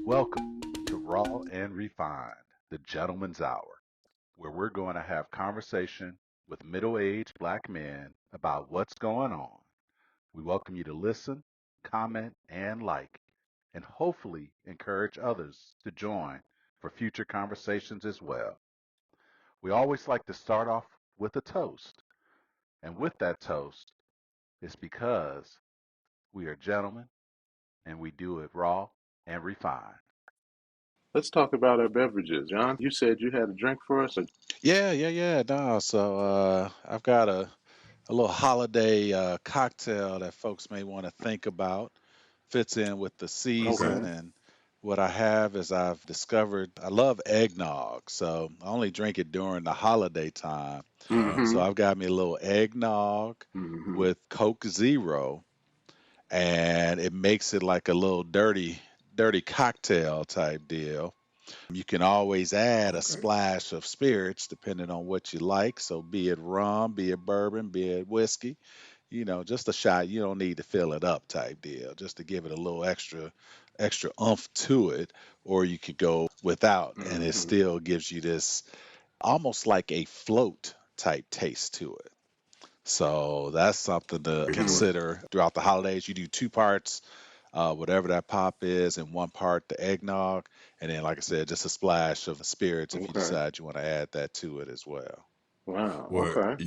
Welcome to Raw and Refined, the Gentleman's Hour, where we're going to have conversation with middle-aged black men about what's going on. We welcome you to listen, comment, and like, and hopefully encourage others to join for future conversations as well. We always like to start off with a toast, and with that toast, it's because we are gentlemen and we do it raw and refined. Let's talk about our beverages. John, you said you had a drink for us. Yeah. No, so I've got a little holiday cocktail that folks may want to think about. Fits in with the Okay. season, and what I have is I've discovered I love eggnog, so I only drink it during the holiday time. Mm-hmm. So I've got me a little eggnog Mm-hmm. with Coke Zero, and it makes it like a little dirty cocktail type deal. You can always add a Okay. splash of spirits depending on what you like. So be it rum, be it bourbon, be it whiskey, just a shot. You don't need to fill it up type deal, just to give it a little extra oomph to it. Or you could go without and it Mm-hmm. still gives you this almost like a float type taste to it. So that's something to Very good. consider throughout the holidays. You do two parts, whatever that pop is, and one part the eggnog, and then, like I said, just a splash of spirits if you Okay. decide you want to add that to it as well. Wow. Well, Okay.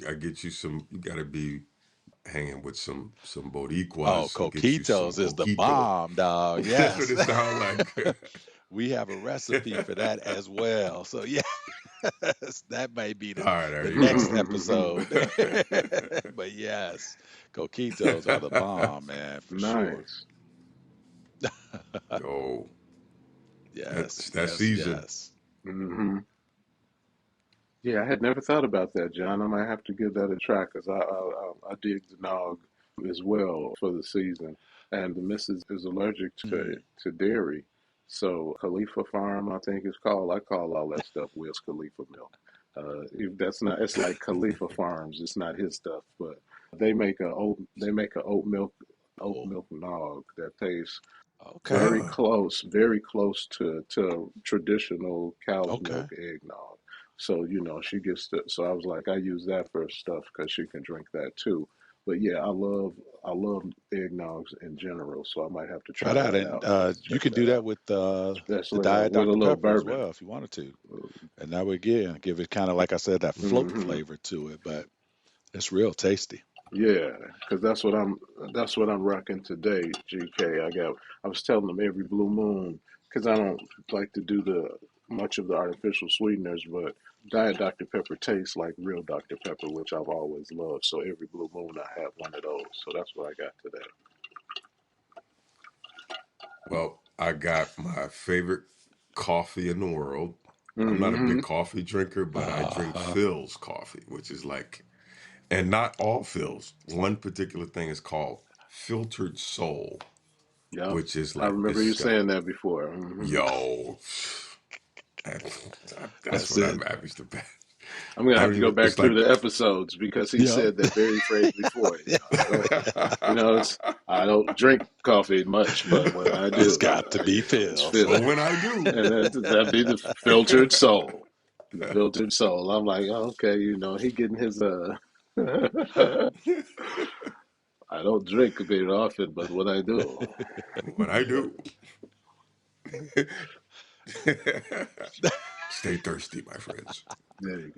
I get you some. You got to be hanging with some Oh, Boricuas and get you some coquitos is the coquito. bomb, dog. That's what Yes, it sounds like. we have a recipe for that as well. So yes, that may be All the right, there the you next go. episode. But yes, coquitos are the bomb, man, for sure. Nice. Yo, Yes, that's that yes, season. yes. Mm-hmm. Yeah, I had never thought about that, John. I might have to give that a try because I dig the nog as well for the season. And the missus is allergic Mhm. to dairy. So Khalifa Farm, I think it's called. I call all that stuff Wiz Khalifa milk. If that's not, it's like Khalifa Farms. It's not his stuff, but they make a oat Oh, milk nog that tastes okay, very close to traditional cow's okay. milk eggnog. So she gets the. So I was like, I use that for stuff because she can drink that too. But yeah, I love eggnogs in general. So I might have to Try try that, that and out. you Check could do that that out. with the Especially Diet with a Dr little Pepper as bourbon. well if you wanted to, and that would give it kind of like I said that float Hmm. flavor to it, but it's real tasty. Yeah, because that's what I'm rocking today, GK. I was telling them every blue moon because I don't like to do the much of the artificial sweeteners, but Diet Dr. Pepper tastes like real Dr. Pepper, which I've always loved. So every blue moon I have one of those. So that's what I got today. Well, I got my favorite coffee in the world. I'm not a Mm-hmm. big coffee drinker, but I drink Uh, Phil's coffee, which is like, and not all Phil's. One particular thing is called filtered soul, Yep. which is I like remember you it's got saying that before. Hmm. yo, that's that's what it. I'm average the best. I'm gonna I have don't to go even. back It's through like the episodes because he Yep. said that very phrase before. I don't drink coffee much, but when I It's do, got to be it's Phil's. but Phil, when I do, and that'd be the filtered soul. The filtered soul. I'm like, oh, okay, he getting his. I don't drink very often, but when I do, when I do, stay thirsty, my friends. there you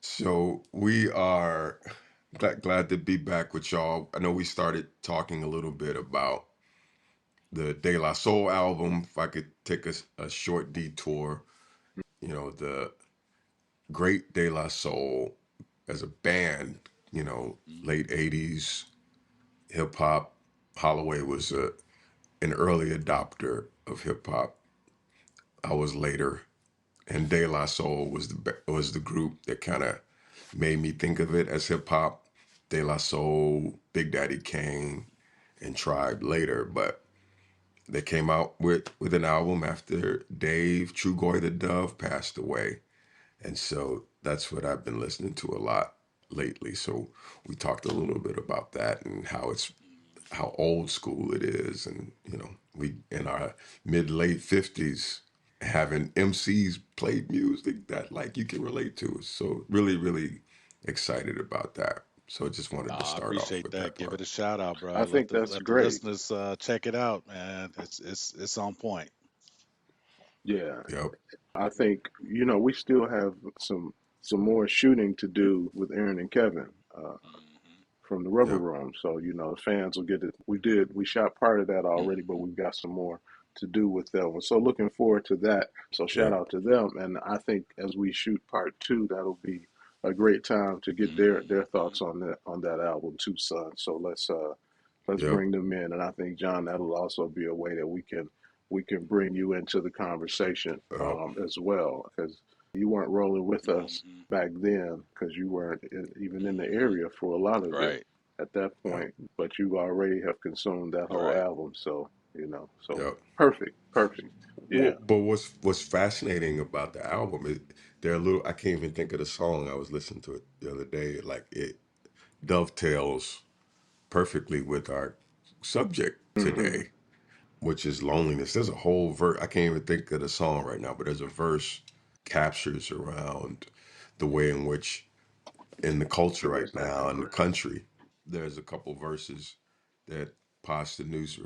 So we are glad to be back with y'all. I know we started talking a little bit about the De La Soul album. If I could take a short detour, the great De La Soul as a band, late Mhm. 80s hip hop. Holloway was an early adopter of hip hop. I was later, and De La Soul was the group that kind of made me think of it as hip hop. De La Soul, Big Daddy Kane, and Tribe later, but they came out with an album after Dave Trugoy the Dove passed away, and so that's what I've been listening to a lot lately. So we talked a little bit about that and how it's how old school it is, and we in our mid late 50s having MCs play music that like you can relate to. So really, really excited about that. So just wanted to Nah, I start off appreciate with that. that Give it part. a shout out, bro. I think that's Let the great. listeners check it out, man. It's on point. Yeah, Yep, I think we still have some more shooting to do with Aaron and Kevin. Hmm. From the Rubber yep, Room. So, fans will get it. We shot part of that already, but we've got some more to do with that one. So looking forward to that. So shout yep, out to them. And I think as we shoot part two, that'll be a great time to get their Hmm. thoughts on that album too, son. So let's yep, bring them in. And I think John, that'll also be a way that we can bring you into the conversation yep. as well, because you weren't rolling with us Hmm. back then because you weren't even in the Hmm. area for a lot of it Right, at that Yep, point, but you already have consumed that whole right. album. So, so yep. perfect, perfect. Yeah. Well, but what's fascinating about the album is they're a little. I can't even think of the song. I was listening to it the other day. Like it dovetails perfectly with our subject Hmm. today, which is loneliness. There's a whole verse. I can't even think of the song right now, but there's a verse captures around the way in which in the culture There right is that now in the number. country, there's a couple verses that Pasta News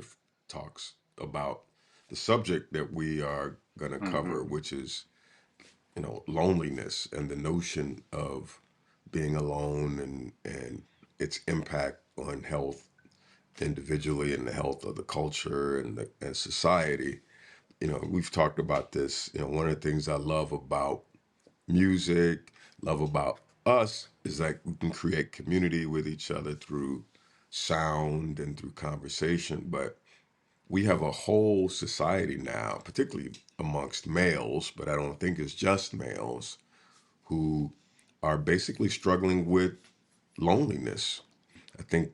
talks about the subject that we are going to Hmm. cover, which is loneliness and the notion of being alone and its impact on health individually and the health of the culture and society. We've talked about this. One of the things I love about music, love about us is like we can create community with each other through sound and through conversation. But we have a whole society now, particularly amongst males, but I don't think it's just males, who are basically struggling with loneliness. I think,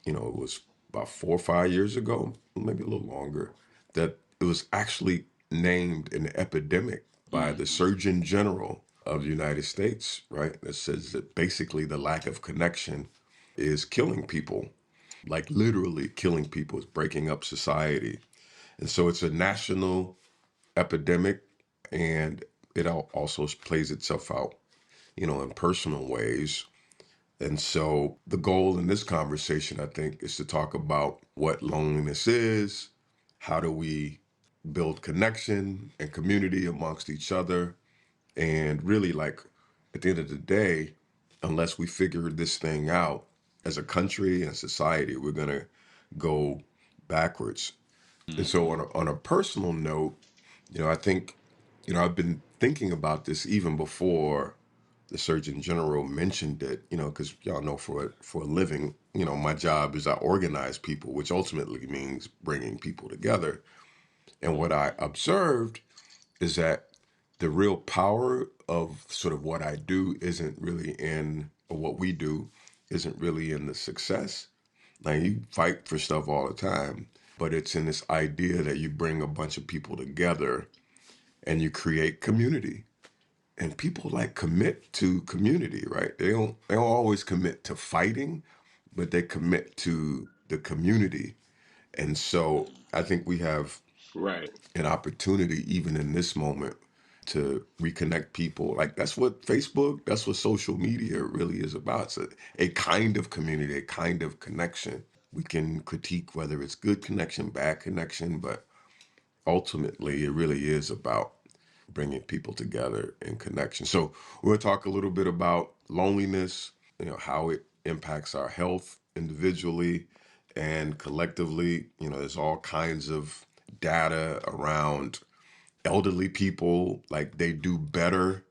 it was about 4 or 5 years ago, maybe a little longer, that it was actually named an epidemic by the Hmm. Surgeon General of the United States, right? That says that basically the lack of connection is killing people, like literally killing people, is breaking up society. And so it's a national epidemic, and it also plays itself out, in personal ways. And so the goal in this conversation, I think, is to talk about what loneliness is, how do we build connection and community amongst each other, and really, like, at the end of the day, unless we figure this thing out as a country and society, we're gonna go backwards. And so Hmm. on a personal note, I think, I've been thinking about this even before the Surgeon General mentioned it, because y'all know for a living, my job is I organize people, which ultimately means bringing people together. And what I Hmm. observed is that the real power of sort of what I do isn't really in, or what we do isn't really in the success. Like you fight for stuff all the time, but it's in this idea that you bring a bunch of people together and you create community. And people like commit to community, right? They don't always commit to fighting, but they commit to the community. And so I think we have Right. an opportunity even in this moment to reconnect people. Like that's what Facebook, that's what social media really is about. It's a kind of community, a kind of connection. We can critique whether it's good connection, bad connection, but ultimately it really is about bringing people together in connection. So we're going to talk a little bit about loneliness, how it impacts our health individually and collectively. There's all kinds of data around elderly people, like they do better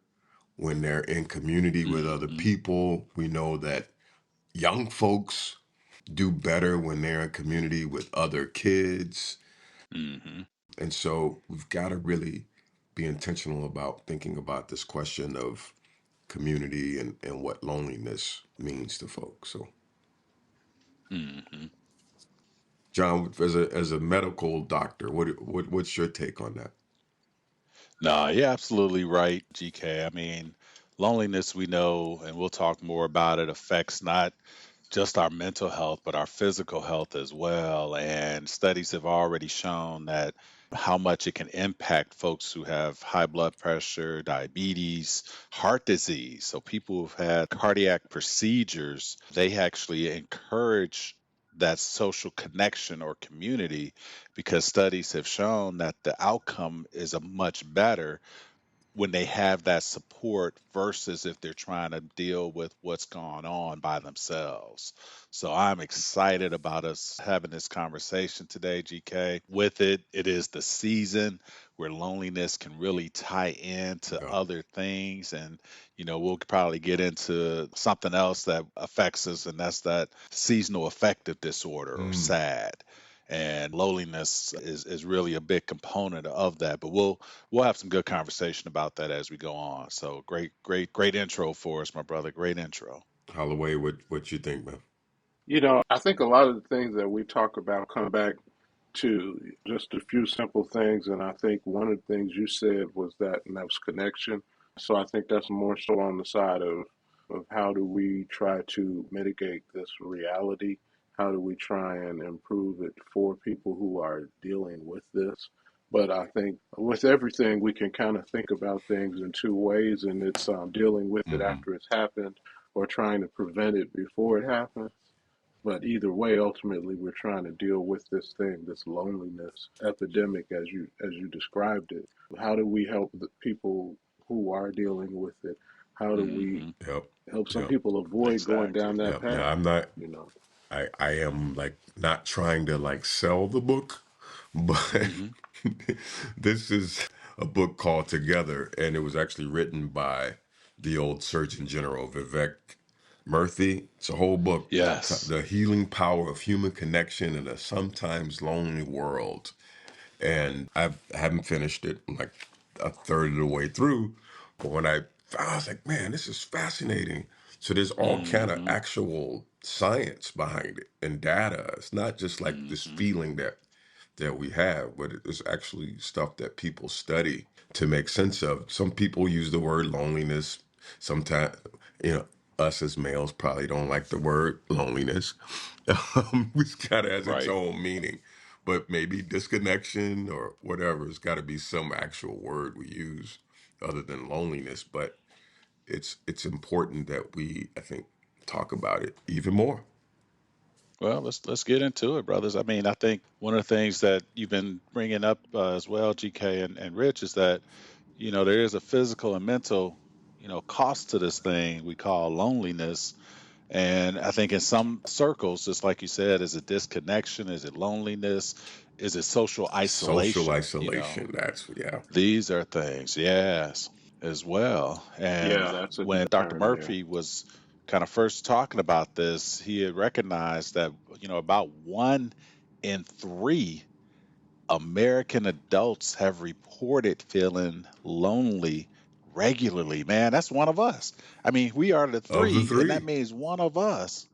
when they're in community with other Hmm. people. We know that young folks do better when they're in community with other kids. Hmm. And so we've got to really be intentional about thinking about this question of community and what loneliness means to folks. So, Hmm. John, as a medical doctor, what's your take on that? No, you're absolutely right, GK. I mean, loneliness, we know, and we'll talk more about it, affects not just our mental health, but our physical health as well. And studies have already shown that how much it can impact folks who have high blood pressure, diabetes, heart disease. So people who've had cardiac procedures, they actually encourage that social connection or community because studies have shown that the outcome is a much better when they have that support versus if they're trying to deal with what's going on by themselves. So I'm excited about us having this conversation today, GK. With it, it is the season where loneliness can really tie into Yeah. other things. And, we'll probably get into something else that affects us, and that's that seasonal affective disorder or Mm, SAD. And loneliness is really a big component of that. But we'll have some good conversation about that as we go on. So great intro for us, my brother. Great intro. Holloway, what you think, man? I think a lot of the things that we talk about come back to just a few simple things. And I think one of the things you said was that, and that was connection. So I think that's more so on the side of how do we try to mitigate this reality? How do we try and improve it for people who are dealing with this? But I think with everything, we can kind of think about things in two ways, and it's dealing with it Hmm. after it's happened or trying to prevent it before it happens. But either way, ultimately, we're trying to deal with this thing, this loneliness epidemic, as you described it. How do we help the people who are dealing with it? How do we Hmm. Yep. help some Yep. people avoid going Exactly. down that Yep. Now path? I'm not. You know, I am like not trying to like sell the book, but Hmm. this is a book called Together, and it was actually written by the old Surgeon General Vivek Murthy. It's a whole book, Yes. The Healing Power of Human Connection in a Sometimes Lonely World. And I haven't finished it. I'm like a third of the way through, but when I was like, man, this is fascinating. So there's all kind of Hmm. actual science behind it and data. It's not just like this Hmm. feeling that we have, but it's actually stuff that people study to make sense of. Some people use the word loneliness. Sometimes, you know, us as males probably don't like the word loneliness, which kind of has its Right. own meaning. But maybe disconnection or whatever, it's got to be some actual word we use other than loneliness. But it's important that we, I think, talk about it even more. Well, let's get into it, brothers. I mean, I think one of the things that you've been bringing up as well, GK and Rich, is that there is a physical and mental cost to this thing we call loneliness. And I think in some circles, just like you said, is it disconnection? Is it loneliness? Is it social Social isolation? isolation. That's yeah. These are things, yes, as well. And yeah, that's a when good Dr. term there. Murphy was kind of first talking about this, he had recognized that, about 1 in 3 American adults have reported feeling lonely regularly. Man, that's one of us. I mean, we are the Of the three, and that three. means one of us.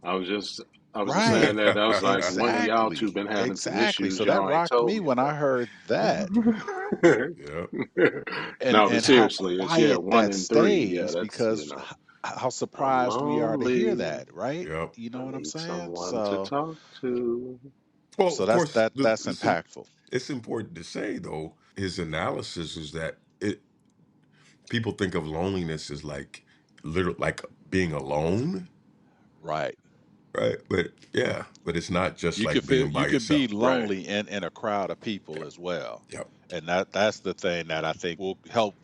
I was just I was just saying Right. that. I was like, one of y'all two Exactly. been having some Exactly. issues. So that Y'all ain't rocked told me me when I heard that. about. Yeah. and No, but and how seriously, it's yeah, quiet one that in three. Yeah, stays that's because how I'm surprised we are to hear lonely. that, right? Yep. You know I what I'm need saying? someone to So talk to. Well, so of that's course, that's impactful. it's important to say though. His analysis is that people think of loneliness as like literal, like being alone, Right. right? But yeah, but it's not just You could like feel being you by could be yourself. Right. lonely in a crowd of people as well. Yep. And that's the thing that I think will help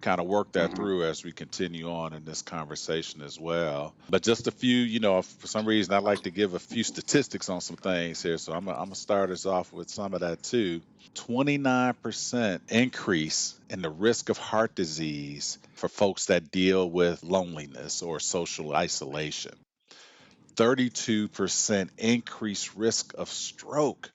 kind of work that Hmm. through as we continue on in this conversation as well. But just a few, for some reason I like to give a few statistics on some things here. So I'm gonna start us off with some of that too. 29% increase in the risk of heart disease for folks that deal with loneliness or social isolation. 32% increased risk of stroke.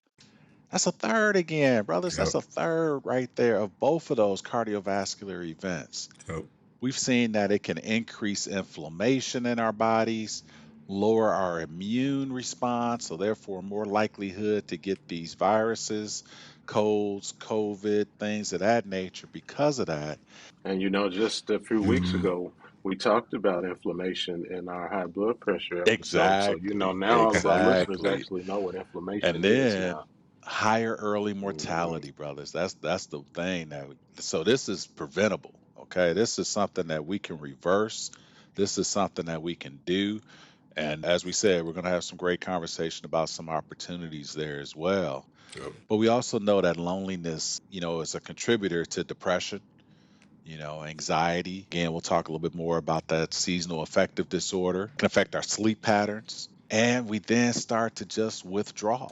That's a third again, brothers. That's Yep. a third right there of both of those cardiovascular events. Yep. We've seen that it can increase inflammation in our bodies, lower our immune response, so therefore more likelihood to get these viruses, colds, COVID, things of that nature because of that. And just a few weeks Mm, ago, we talked about inflammation in our high blood pressure episode. So, Exactly, now all of our listeners exactly. actually know what And inflammation is then now. higher early Hmm. mortality, brothers. That's the thing so this is preventable. Okay. This is something that we can reverse. This is something that we can do. And as we said, we're going to have some great conversation about some opportunities there as well. Yep. But we also know that loneliness, is a contributor to depression, anxiety. Again, we'll talk a little bit more about that seasonal affective disorder. It can affect our sleep patterns, and we then start to just withdraw.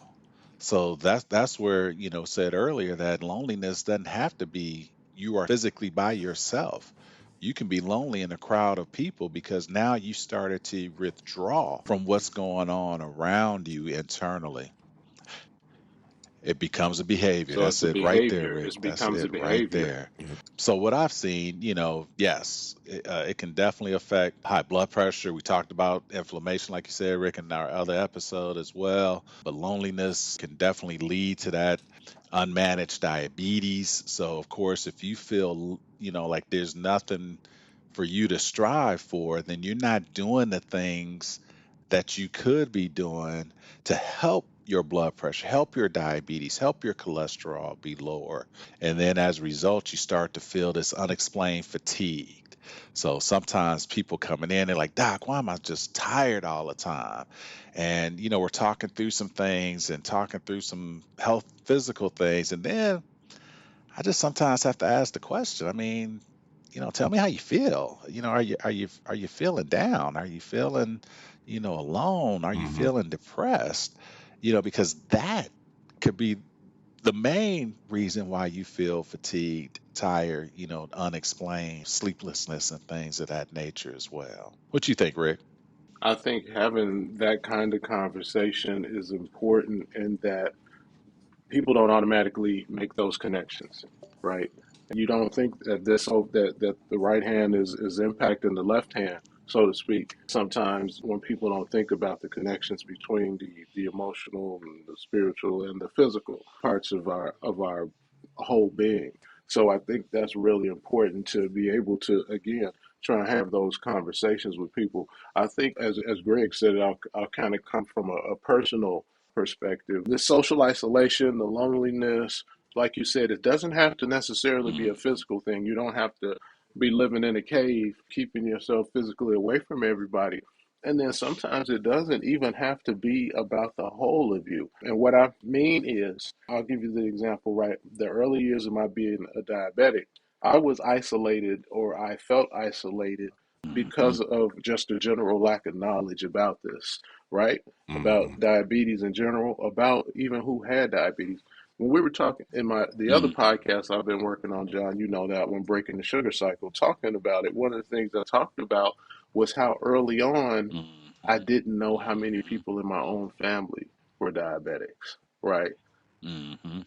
So that's where, said earlier that loneliness doesn't have to be you are physically by yourself. You can be lonely in a crowd of people because now you started to withdraw from what's going on around you internally. It becomes a behavior. So it's That's a it right there, behavior. Rick. It That's becomes a it right behavior. there. So what I've seen, yes, it can definitely affect high blood pressure. We talked about inflammation, like you said, Rick, in our other episode as well. But loneliness can definitely lead to that unmanaged diabetes. So of course, if you feel, like there's nothing for you to strive for, then you're not doing the things that you could be doing to help your blood pressure, help your diabetes, help your cholesterol be lower. And then as a result, you start to feel this unexplained fatigue. So sometimes people coming in, they're like, Doc, why am I just tired all the time? And, we're talking through some things and talking through some health, physical things. And then I just sometimes have to ask the question. I mean, tell me how you feel. Are you feeling down? Are you feeling, alone? Are you Hmm. feeling depressed? Because that could be the main reason why you feel fatigued, tired, unexplained sleeplessness and things of that nature as well. What you think, Rick? I think having that kind of conversation is important in that people don't automatically make those connections, right? You don't think that that the right hand is impacting the left hand, so to speak. Sometimes when people don't think about the connections between the emotional and the spiritual and the physical parts of our whole being. So I think that's really important to be able to again try and have those conversations with people. I think as Greg said, I'll kind of come from a personal perspective. The social isolation, the loneliness, like you said, it doesn't have to necessarily be Mm, a physical thing. You don't have to be living in a cave, keeping yourself physically away from everybody. And then sometimes it doesn't even have to be about the whole of you. And what I mean is, I'll give you the example, right? The early years of my being a diabetic, I was isolated or I felt isolated mhm, because of just a general lack of knowledge about this, right? About Hmm. diabetes in general, about even who had diabetes. When we were talking in the other mm, podcast I've been working on, John, you know that one, breaking the sugar cycle, talking about it. One of the things I talked about was how early on I mhm, didn't know how many mhm, people in my own family were diabetics, right? mhm,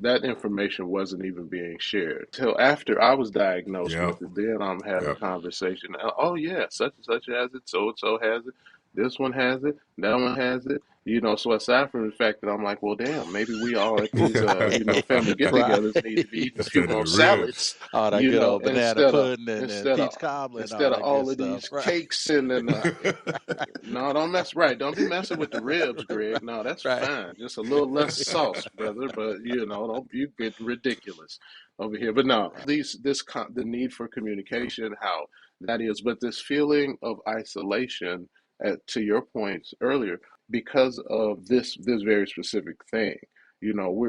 That information wasn't even being shared till after I was diagnosed Yep. with it. Then I'm having Yep. conversation. Oh yeah, such and such has it. So and so has it. This one has it. That one has it. So aside from the fact that I'm like, well, damn, maybe we all at these, right, family right. get-togethers need to be eating a few Instead of more the ribs. salads, Oh, that good old and banana pudding and peach cobbler and all instead of that good all of stuff, these right? cakes no, don't mess right. Don't be messing with the ribs, Greg. No, that's Right. fine. Just a little less sauce, brother. But don't you get ridiculous over here. But no, the need for communication, how that is. But this feeling of isolation, to your points earlier, because of this very specific thing.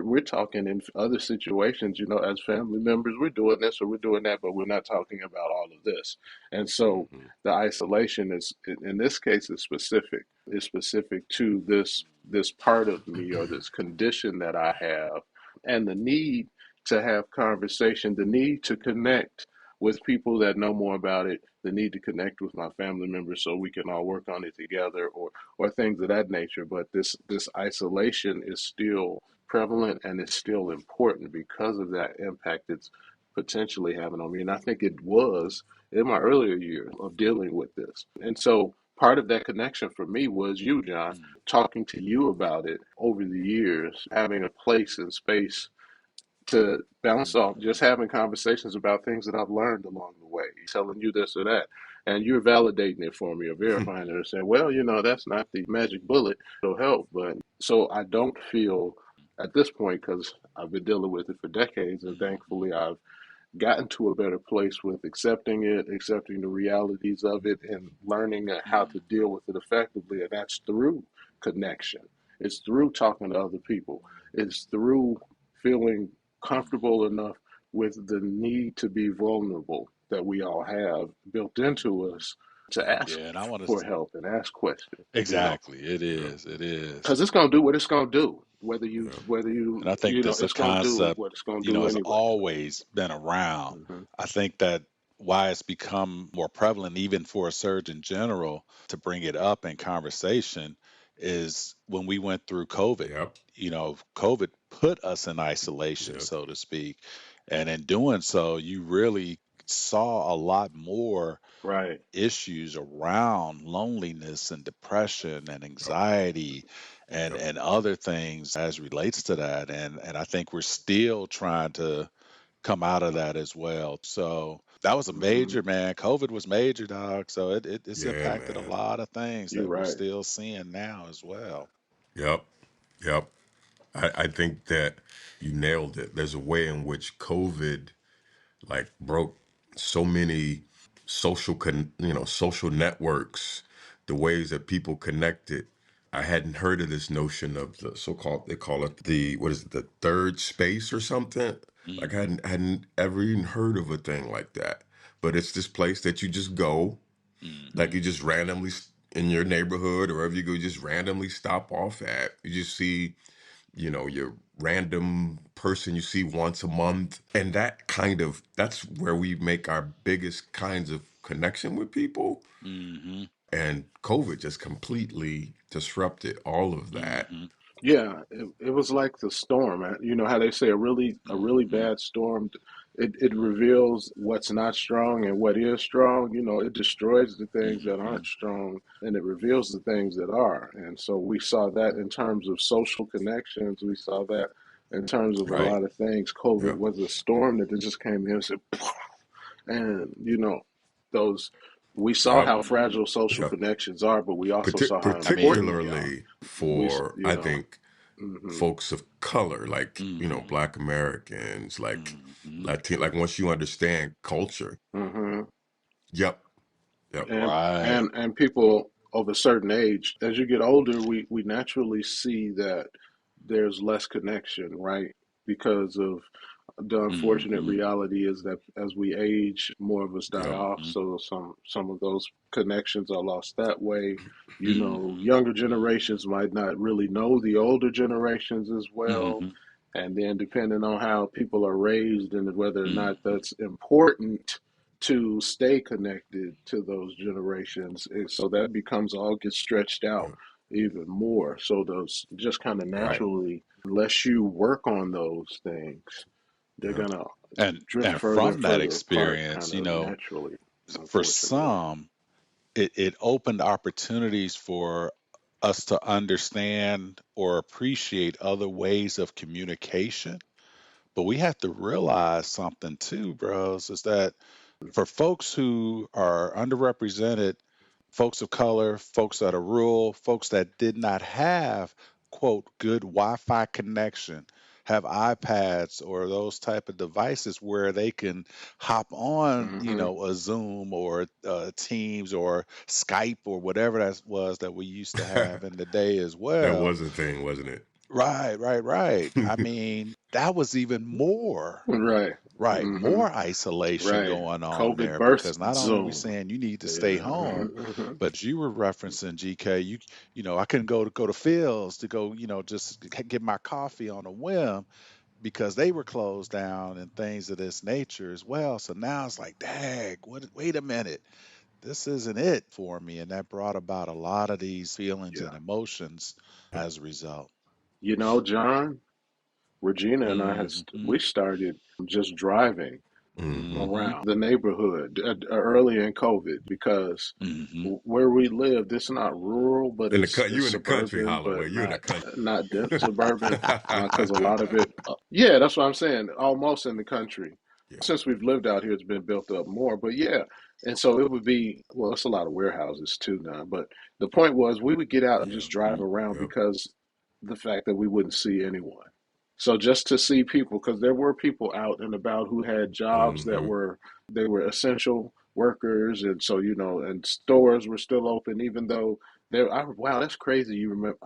We're talking in other situations. As family members, we're doing this or we're doing that, but we're not talking about all of this. And so Hmm. the isolation is in this case is specific. Is specific to this part of me or this condition that I have, and the need to have conversation, the need to connect with people that know more about it, the need to connect with my family members so we can all work on it together, or things of that nature. But this isolation is still prevalent and it's still important because of that impact it's potentially having on me. And I think it was in my earlier years of dealing with this. And so part of that connection for me was you, John, Mm, talking to you about it over the years, having a place and space to bounce off, just mhm, having conversations about things that I've learned along the way, telling you this or that. and you're validating it for me or verifying it or saying, well, that's not the magic bullet. It'll help. But so I don't feel at this point, because I've been dealing with it for decades, and Hmm. thankfully I've gotten to a better place with accepting it, accepting the realities of it, and learning how to deal with it effectively. And that's through connection. It's through talking to other people. It's through feeling comfortable enough with the need to be vulnerable that we all have built into us to ask Yeah, and I want to for help and ask questions, exactly. It Yep. is. It is. because it's going to do what it's going to do. Whether you, Yep. whether And I think this a it's going to do concept, what it's going to do has anyway. So, always been around. mhm. I think that why it's become more prevalent, even for a surgeon general, to bring it up in conversation is when we went through COVID. Yep. COVID put us in isolation, Yep. so to speak. And in doing so, you really saw a lot more Right. issues around loneliness and depression and Yep. anxiety and Yep. and other things as relates to that, and I think we're still trying to come out of that as well. So that was a Hmm. major, man. COVID was major, dog. So it's Yeah, impacted a man. lot of things You're that we're right. still seeing now as well. Yep. Yep. I think that you nailed it. There's a way in which COVID like broke so many social networks, the ways that people connected. I hadn't heard of this notion of the so-called, they call it the, what is it, the third space or something. Like I Hmm. hadn't ever even heard of a thing like that. But it's this place that you just go, like Hmm. you just randomly in your neighborhood or wherever you go, you just randomly stop off at. You just see, your random person you see once a month. And that's where we make our biggest kinds of connection with people. Hmm. And COVID just completely disrupted all of that. Hmm. Yeah, it was like the storm. You know how they say a really Hmm. bad storm, it reveals what's not strong and what is strong. It destroys the things that Hmm. aren't strong and it reveals the things that are. And so we saw that in terms of social connections. We saw that in terms of a Yep. Right. lot of things. COVID Yep. was a storm that just came in and said, and those we saw Yep. how Hmm. fragile social Yep. connections are, but we also saw how I mean, important they are. Particularly We, for, you I know, think, hmm folks of color, like, hmm Black Americans, like hmm Latin, like once you understand culture. hmm Yep. Yep. and right. and people of a certain age, as you get older, we naturally see that there's less connection, right? Because of the unfortunate Hmm. reality is that as we age, more of us die Yep. off. Hmm. So some of those connections are lost that way. Hmm. Younger Hmm. generations might not really know the older generations as well. Hmm. And then depending on how people are raised and whether or not Hmm. that's important to stay connected to those generations. And so that becomes all gets stretched out Yep. even more. So those just kind of Right. naturally, unless you work on those things, they're Yep. gonna drift And further and from that further apart, experience, kind of naturally, for unfortunately. some, it opened opportunities for us to understand or appreciate other ways of communication. But we have to realize something too, bros, is that for folks who are underrepresented, folks of color, folks that are rural, folks that did not have, quote, good Wi-Fi connection, have iPads or those type of devices where they can hop on, Hmm. a Zoom or Teams or Skype or whatever that was that we used to have in the day as That well. was a thing, wasn't it? Right, right, right. I mean, that was even more. Right. Right, Hmm. more isolation Right. going on COVID there birth because not only we Zoom. saying you need to stay Yeah. home, Hmm. but as you were referencing GK, I couldn't go to Phil's to go, just get my coffee on a whim because they were closed down and things of this nature as well. So now it's like, dang, wait a minute. This isn't it for me. And that brought about a lot of these feelings and Yeah. emotions as a result. John, Regina and I Hmm. we started just driving Hmm. Hmm. around the neighborhood early in COVID because Hmm. where we lived, it's not rural, but You it's in the country, suburban, Holloway. but You in the not country. dense suburban, because a lot of it, yeah, that's what I'm saying, almost in the country. Yeah. Since we've lived out here, it's been built up more, but yeah, And so it would be, well, it's a lot of warehouses too now, but the point was we would get out and Yeah. just drive Mm, around Yep. because the fact that we wouldn't see anyone. So just to see people, because there were people out and about who had jobs that Mm-hmm. were, they were essential workers. And so, you know, and stores were still open, even though there, wow, that's crazy. You remember,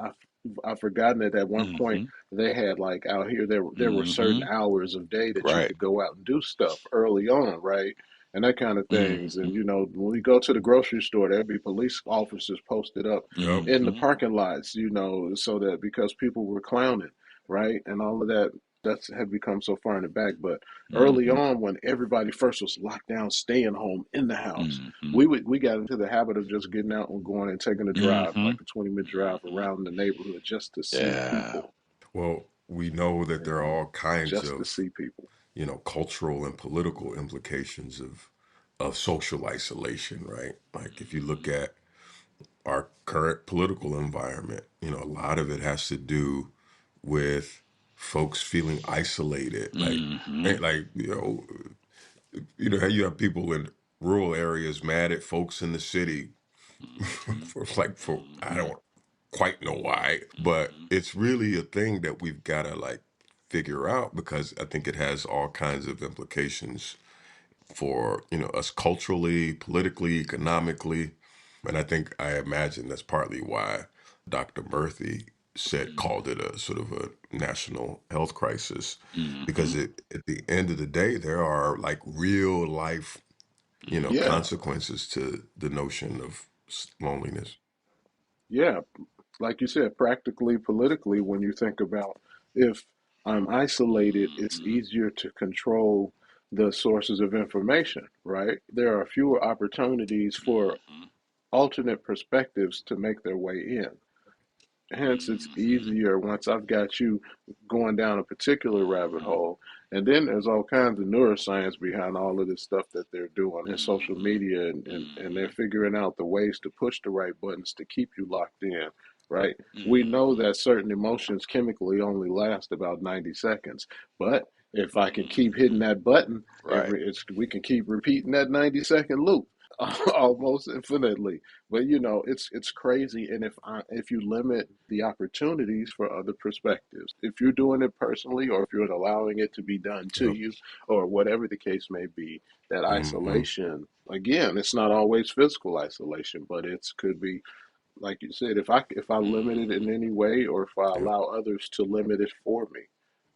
I've forgotten that at one point mm-hmm, they had like out here, there were certain mm-hmm. hours of day that you Right. could go out and do stuff early on, right? And that kind of things. Mm-hmm, And you know, when we go to the grocery store, there'd be police officers posted up Yep. in the mm-hmm. parking lots, you know, so that because people were clowning, right? And all of that that's had become so far in the back. But early Mm-hmm. on, when everybody first was locked down, staying home in the house, Mm-hmm. we got into the habit of just getting out and going and taking a drive, Mm-hmm. like a 20-minute drive Mm-hmm. around the neighborhood just to see Yeah. people. Well, we know that there are Hmm. all kinds Just to of, see people. cultural and political implications of social isolation, right? Like if you look at our current political environment, a lot of it has to do with folks feeling isolated. Mm-hmm. Like how you have people in rural areas mad at folks in the city Mm-hmm. for I Mm-hmm. don't quite know why, but Mm-hmm. it's really a thing that we've got to like figure out because I think it has all kinds of implications for us culturally, politically, economically, and I imagine that's partly why Dr. Murphy called it a sort of a national health crisis Mm-hmm. because at the end of the day there are like real life Mm-hmm. Yeah, consequences to the notion of loneliness. yeah. Like you said, practically, politically, when you think about if I'm isolated, it's Mm-hmm. easier to control the sources of information, right? There are fewer opportunities for Mm-hmm. alternate perspectives to make their way in. Hence, it's Mm-hmm. easier once I've got you going down a particular rabbit Mm-hmm. hole. And then there's all kinds of neuroscience behind all of this stuff that they're doing in social Mm-hmm. media, and they're figuring out the ways to push the right buttons to keep you locked in, right? We know Mm-hmm. that certain emotions chemically only last about 90 seconds, but if I can keep hitting Mm-hmm. that button, Right. we can keep repeating that 90-second loop almost infinitely. But you know, it's crazy. And if you limit the opportunities for other perspectives, if you're doing it personally, or if you're allowing it to be done to Yep. you, or whatever the case may be, that Hmm. isolation again, it's not always physical isolation, but it could be, like you said, if I limit it in Mm-hmm. any way, or if I Yep. allow others to limit it for me,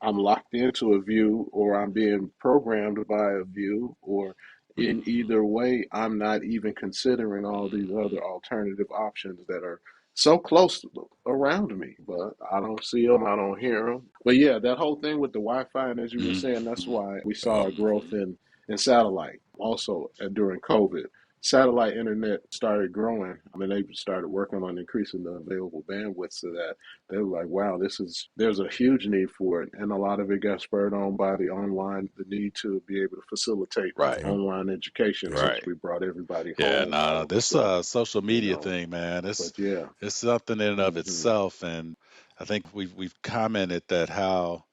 I'm locked into a view, or I'm being programmed by a view, or in Mm-hmm. either way, I'm not even considering all these Mm-hmm. other alternative options that are so close around me, but I don't see them, I don't hear them. But yeah, that whole thing with the Wi-Fi, and as you were saying, that's Mm-hmm. why we saw Yep. a growth Mm-hmm. in satellite also during COVID. Satellite internet started growing. I mean, they started working on increasing the available bandwidth so that they were like, wow, there's a huge need for it. And a lot of it got spurred on by the need to be able to facilitate Right. Yep. online education Yep. since Right. we brought everybody Yeah, home all no, of a this sudden, social you media know. thing, man, But yeah, it's something in and of hmm itself. And I think we've commented that how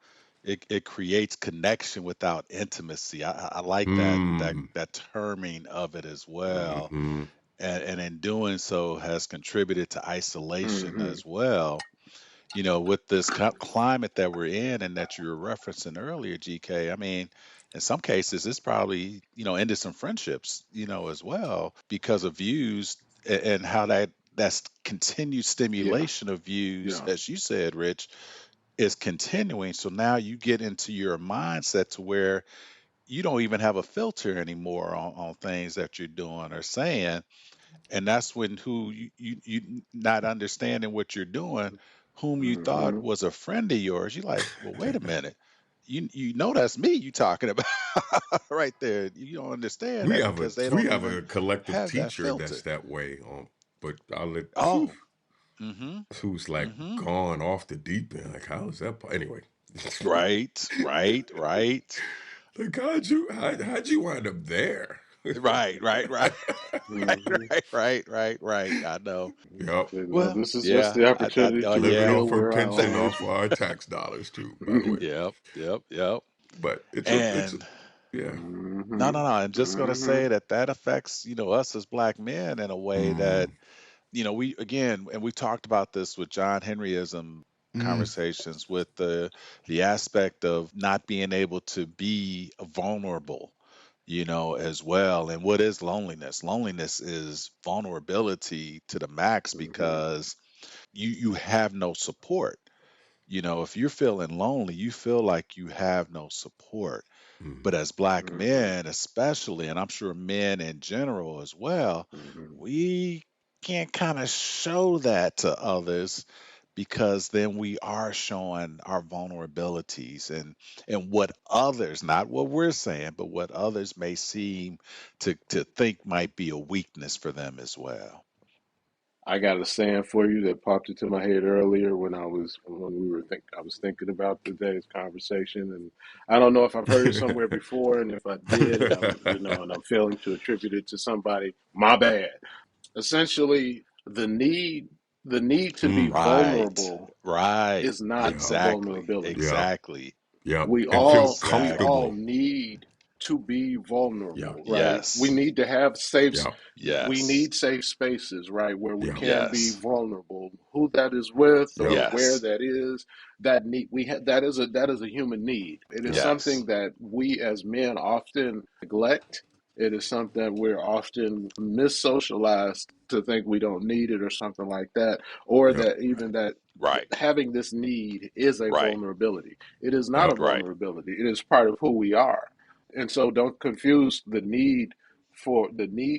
it creates connection without intimacy. I like Hmm. that terming of it as well. Hmm. And in doing so has contributed to isolation hmm as well. With this climate that we're in and that you were referencing earlier, GK, I mean, in some cases, it's probably, ended some friendships, as well because of views and how that's continued yeah, stimulation of views, yeah, as you said, Rich, is continuing. So now you get into your mindset to where you don't even have a filter anymore on things that you're doing or saying, and that's when who you not understanding what you're doing, whom you thought hmm was a friend of yours, you're like, well, wait a minute, you know that's me you talking about right there. You don't understand We that have a because they we don't have even a collective have that teacher filter. that's that way. But I'll let Oh, mm-hmm, who's like mm-hmm. gone off the deep end. Like how is that? Anyway, Right, right, right, like how'd you wind up there? right, right, right, right, hmm right, right, right, right. I know. Yep. You know, Well, this is just yeah, the I opportunity to Living yeah. reveal off her where I pension always. off our tax dollars too, by the way. Yep, yep, yep. But it's a And yeah. Yeah. No, Mm-hmm. no, no. I'm just going to Mm-hmm. say that that affects, us as black men in a way Mm. that, we again, and we talked about this with John Henryism Mm. conversations with the aspect of not being able to be vulnerable, as well. And what is loneliness? Loneliness is vulnerability to the max Mm-hmm. because you have no support. If you're feeling lonely, you feel like you have no support. Mm. But as black Mm-hmm. men, especially, and I'm sure men in general as well, Mm-hmm. we can't kind of show that to others because then we are showing our vulnerabilities and what others, not what we're saying, but what others may seem to think might be a weakness for them as well. I got a saying for you that popped into my head earlier when I was thinking about today's conversation, and I don't know if I've heard it somewhere before, and if I did, and I'm failing to attribute it to somebody, my bad. Essentially, the need to be Mm. Right. vulnerable Right. is not Yeah. a Exactly. vulnerability. Yeah. Exactly. Yeah. we And feel all we all Exactly. comfortable. need to be Yeah. vulnerable, right? We Yes. need to have Yeah. we Yes. need safe spaces, right, where we Yeah. can be Yes. vulnerable. Who that is with Yeah. or where Yes. that is, that need we have that is a human need. It is Yeah. Yes. something that we as men often neglect. It is something that we're often mis-socialized to think we don't need it or something like that, or Yeah. that even that Right. having this need is a Right. vulnerability. It is not Yeah. a Right. vulnerability. It is part of who we are. And so don't confuse the need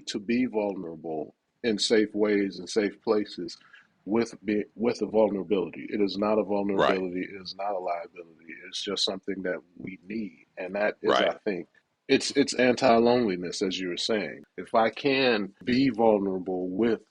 to be vulnerable in safe ways and safe places with a vulnerability. It is not a Right. vulnerability. It is not a liability. It's just something that we need. And that is, I Right. think, it's anti-loneliness, as you were saying. If I can be vulnerable with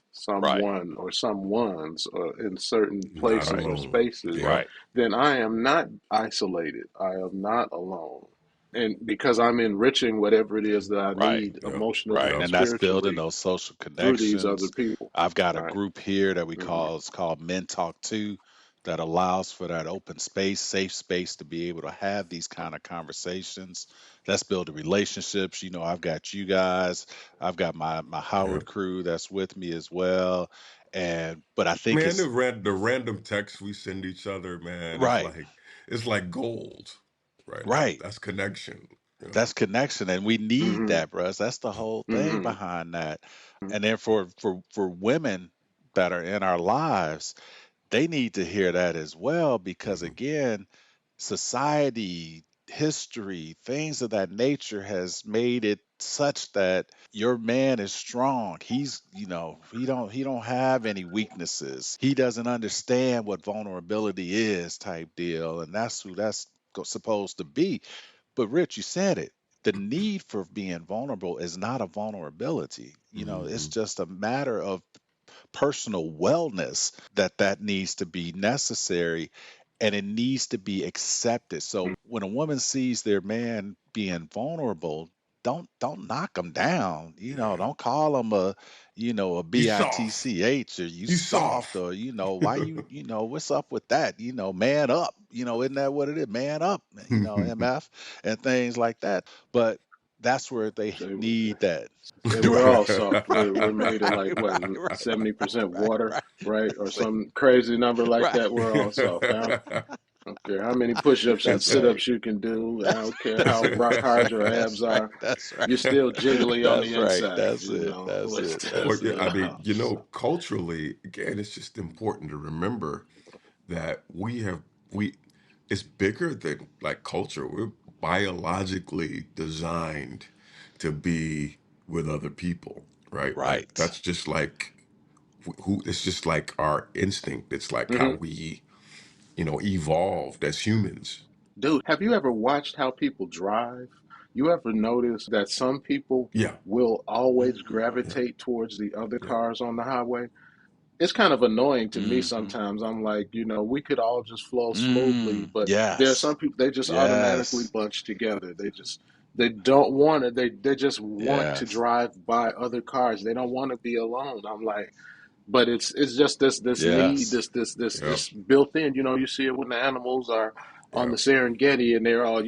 Right. someone or someone's in certain Not places Right. or alone. spaces, Yeah. Right. then I am not isolated. I am not alone. And because I'm enriching whatever it is that I Right. need Yeah. emotionally Right. and Yeah. And that's building spiritually those social through these other connections. people. I've got a Right. group here that we Hmm. call, it's called Men Talk Two, that allows for that open space, safe space to be able to have these kind of conversations. Let's build the relationships. I've got you guys, I've got my Yeah. Howard crew that's with me as well. And but I think Man, it's the random texts we send each other, man, right, it's like gold. Right. right. That's connection. You know. That's connection, and we need Hmm. that, bro. That's the whole thing Hmm. behind that. And then for women that are in our lives, they need to hear that as well because Hmm. again, society, history, things of that nature has made it such that your man is strong. He don't have any weaknesses. He doesn't understand what vulnerability is type deal, and that's who that's supposed to be. But Rich, you said it. The need for being vulnerable is not a vulnerability. It's Hmm. just a matter of personal wellness that needs to be necessary and it needs to be accepted. So when a woman sees their man being vulnerable, don't knock them down. Yeah. Don't call them a You soft. bitch or you You soft soft. or why what's up with that? Man up. Isn't that what it is? Man up. MF and things like that. But that's where they Say, need that. say we're Right. all soft. We're made of like Right, what, right, right, 70% right, water, right. right? Or See, some crazy number like right. that. We're all soft, huh? I don't care how many push-ups and That's right. sit-ups you can do. I That's don't care how rock hard your that's abs right. are. That's right. You're still jiggly on the That's right. inside, That's it. That's We're it. still, Well, That's yeah, it. I mean, culturally, again, it's just important to remember that we it's bigger than like culture. We're biologically designed to be with other people, right? Like Right. that's just like who it's just like our instinct. It's like how hmm we, evolved as humans. Dude, have you ever watched how people drive? You ever notice that some people Yeah, will always yeah, gravitate towards the other yeah. cars on the highway? It's kind of annoying to me Mm-hmm. sometimes. I'm like, we could all just flow smoothly, but there are Yes. some people they just automatically Yes. bunch together. They don't want to. They just want to Yes. drive by other cars. They don't want to be alone. I'm like, but it's just this need, Yes. this Yep. built in. You see it when the animals are on the Yep. Serengeti, and they're all,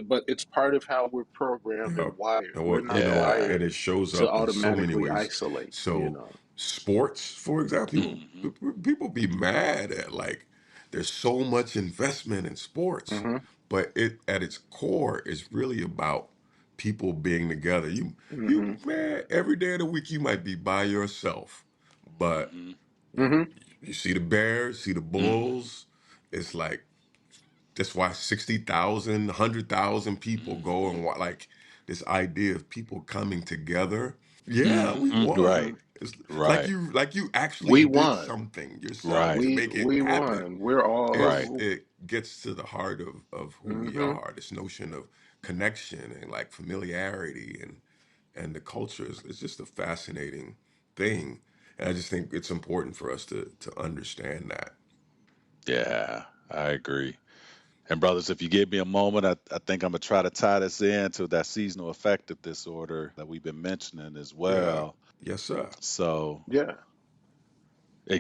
but it's part of how we're programmed and Yep. wired. And We're what, not Yeah. wired and it shows to up in so many automatically ways. isolate, So sports, for example, Hmm. people be mad at like there's so much investment in sports, Mm-hmm. but it at its core is really about people being together. You Mm-hmm. man, every day of the week you might be by yourself, but Hmm. Mm-hmm. you see the Bears, see the Hmm. Bulls. It's like that's why 60,000, 100,000 people go Hmm. and like this idea of people coming together. Yeah, we Hmm. Right. won. Mm-hmm. It's Right. like you actually We did won. something yourself to Right. make it We happen. won. We're Right. It's all. it gets to the heart of who we Mm-hmm. are. This notion of connection and like familiarity and the culture is it's just a fascinating thing. And I just think it's important for us to understand that. Yeah. I agree. And brothers, if you give me a moment, I think I'm gonna try to tie this into that seasonal affective disorder that we've been mentioning as Yeah. well. Yes, sir. So Yeah.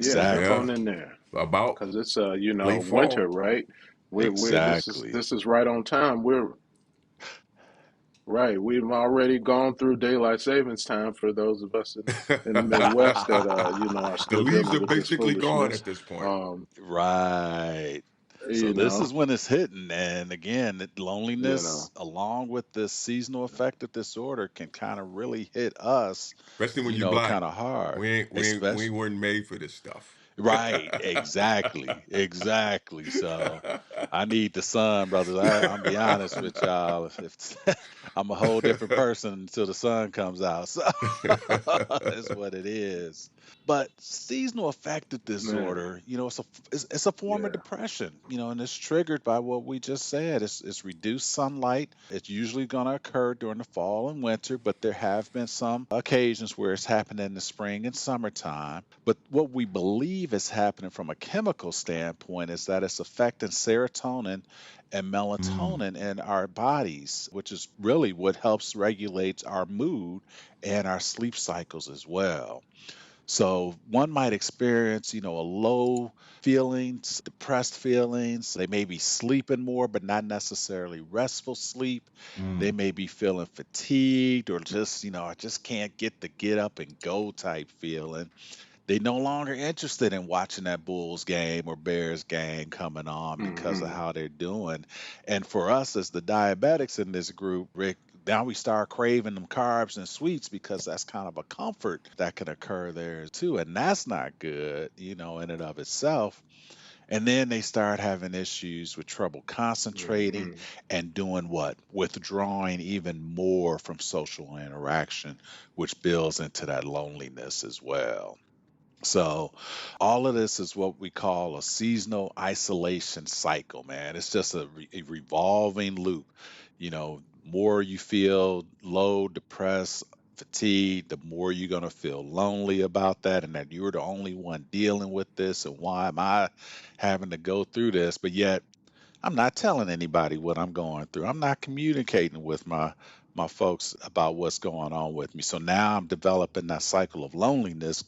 Yeah. Jump exactly, Yeah. on in there, About because it's late winter, fall. right? We're exactly. this is right on time. We're right. We've already gone through daylight savings time for those of us in the Midwest that are The still leaves dealing are with this basically gone foolishness. at this point. Um, Right. So you this is know, when it's hitting, and again, you know. loneliness along with this seasonal affective disorder can kind of really hit us, Especially when you're black. kind of hard, We especially. weren't made for this stuff. Right, exactly, exactly. So I need the sun, brothers. I'm be honest with y'all. If I'm a whole different person until the sun comes out, so that's what it is. But seasonal affective Man, disorder, it's a form of yeah. depression, and it's triggered by what we just said. It's reduced sunlight. It's usually going to occur during the fall and winter, but there have been some occasions where it's happened in the spring and summertime. But what we believe is happening from a chemical standpoint is that it's affecting serotonin and Mm, melatonin in our bodies, which is really what helps regulate our mood and our sleep cycles as well. So one might experience, a low feelings, depressed feelings. They may be sleeping more, but not necessarily restful sleep. They mm, may be feeling fatigued or just, I just can't get up and go type feeling. They no longer interested in watching that Bulls game or Bears game coming on because of Mm-hmm. how they're doing. And for us as the diabetics in this group, Rick, now we start craving them carbs and sweets because that's kind of a comfort that can occur there too. And that's not good, in and of itself. And then they start having issues with trouble concentrating Mm-hmm. and doing what? Withdrawing even more from social interaction, which builds into that loneliness as well. So, all of this is what we call a seasonal isolation cycle, man. It's just a revolving loop. More you feel low, depressed, fatigued, the more you're going to feel lonely about that, and that you're the only one dealing with this. And why am I having to go through this? But yet, I'm not telling anybody what I'm going through. I'm not communicating with my folks about what's going on with me. So now I'm developing that cycle of loneliness,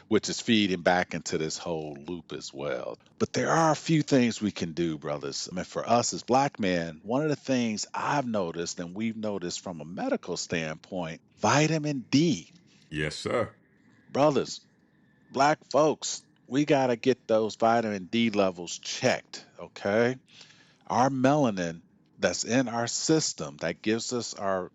which is feeding back into this whole loop as well. But there are a few things we can do, brothers. I mean, for us as black men, one of the things I've noticed and we've noticed from a medical standpoint, vitamin D. yes, sir. Brothers, black folks, we got to get those vitamin D levels checked, okay? Our melanin that's in our system that gives us our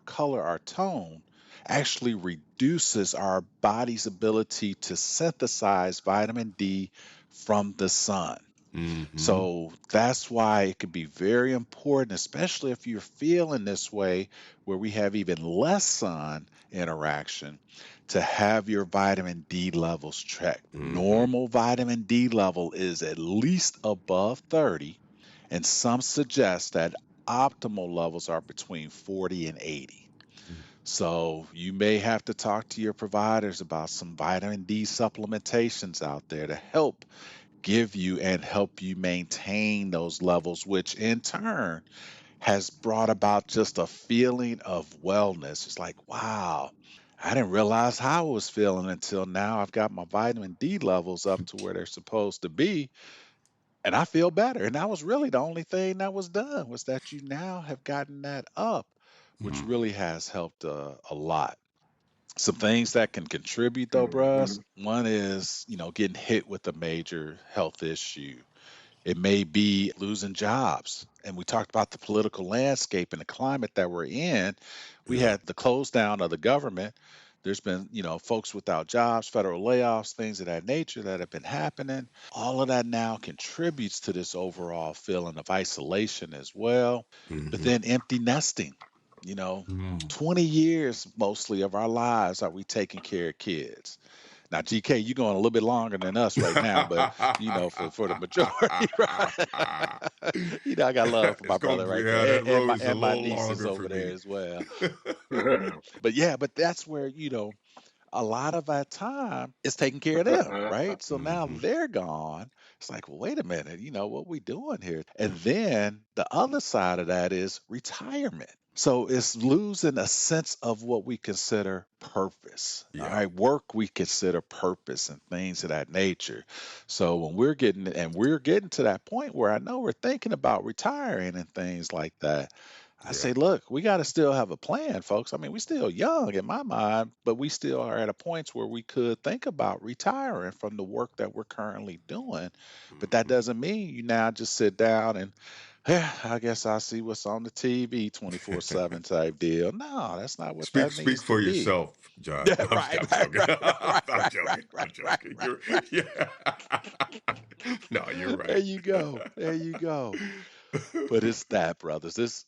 color, our tone, actually reduces our body's ability to synthesize vitamin D from the sun. Mm-hmm. So that's why it can be very important, especially if you're feeling this way, where we have even less sun interaction, to have your vitamin D levels checked. Mm-hmm. Normal vitamin D level is at least above 30, and some suggest that optimal levels are between 40 and 80. So you may have to talk to your providers about some vitamin D supplementations out there to give you and help you maintain those levels, which in turn has brought about just a feeling of wellness. It's like, wow, I didn't realize how I was feeling until now I've got my vitamin D levels up to where they're supposed to be. And I feel better. And that was really the only thing that was done, was that you now have gotten that up, which Mm, really has helped a lot. Some things that can contribute though, Hmm. bruh. One is, getting hit with a major health issue. It may be losing jobs. And we talked about the political landscape and the climate that we're in. We yeah. had the close down of the government. There's been, folks without jobs, federal layoffs, things of that nature that have been happening. All of that now contributes to this overall feeling of isolation as well. But Mm-hmm. then empty nesting, you know, Mm. 20 years mostly of our lives are we taking care of kids. Now, GK, you're going a little bit longer than us right now, but for the majority, right? I got love for It's my gonna brother be, right yeah, there, that and my road is a and my little nieces longer over for there me. as well. But yeah, but that's where a lot of our time is taking care of them, right? So now Hmm. they're gone. It's like, well, wait a minute, what we doing here? And then the other side of that is retirement. So it's losing a sense of what we consider purpose. All Yeah. right. Work we consider purpose and things of that nature. So when we're getting to that point where I know we're thinking about retiring and things like that, I Yeah. say, look, we got to still have a plan, folks. I mean, we still young in my mind, but we still are at a point where we could think about retiring from the work that we're currently doing. But that Hmm. doesn't mean you now just sit down and, yeah, I guess I see what's on the TV 24/7 type deal. No, that's not what Speak that speak needs to for be. yourself, John. Yeah, No, right, I'm right, joking. right, right, right, I'm right, joking. right, I'm right, right, joking. right, You're right. yeah. No, you're There right. you go. There you go. But it's that, brothers.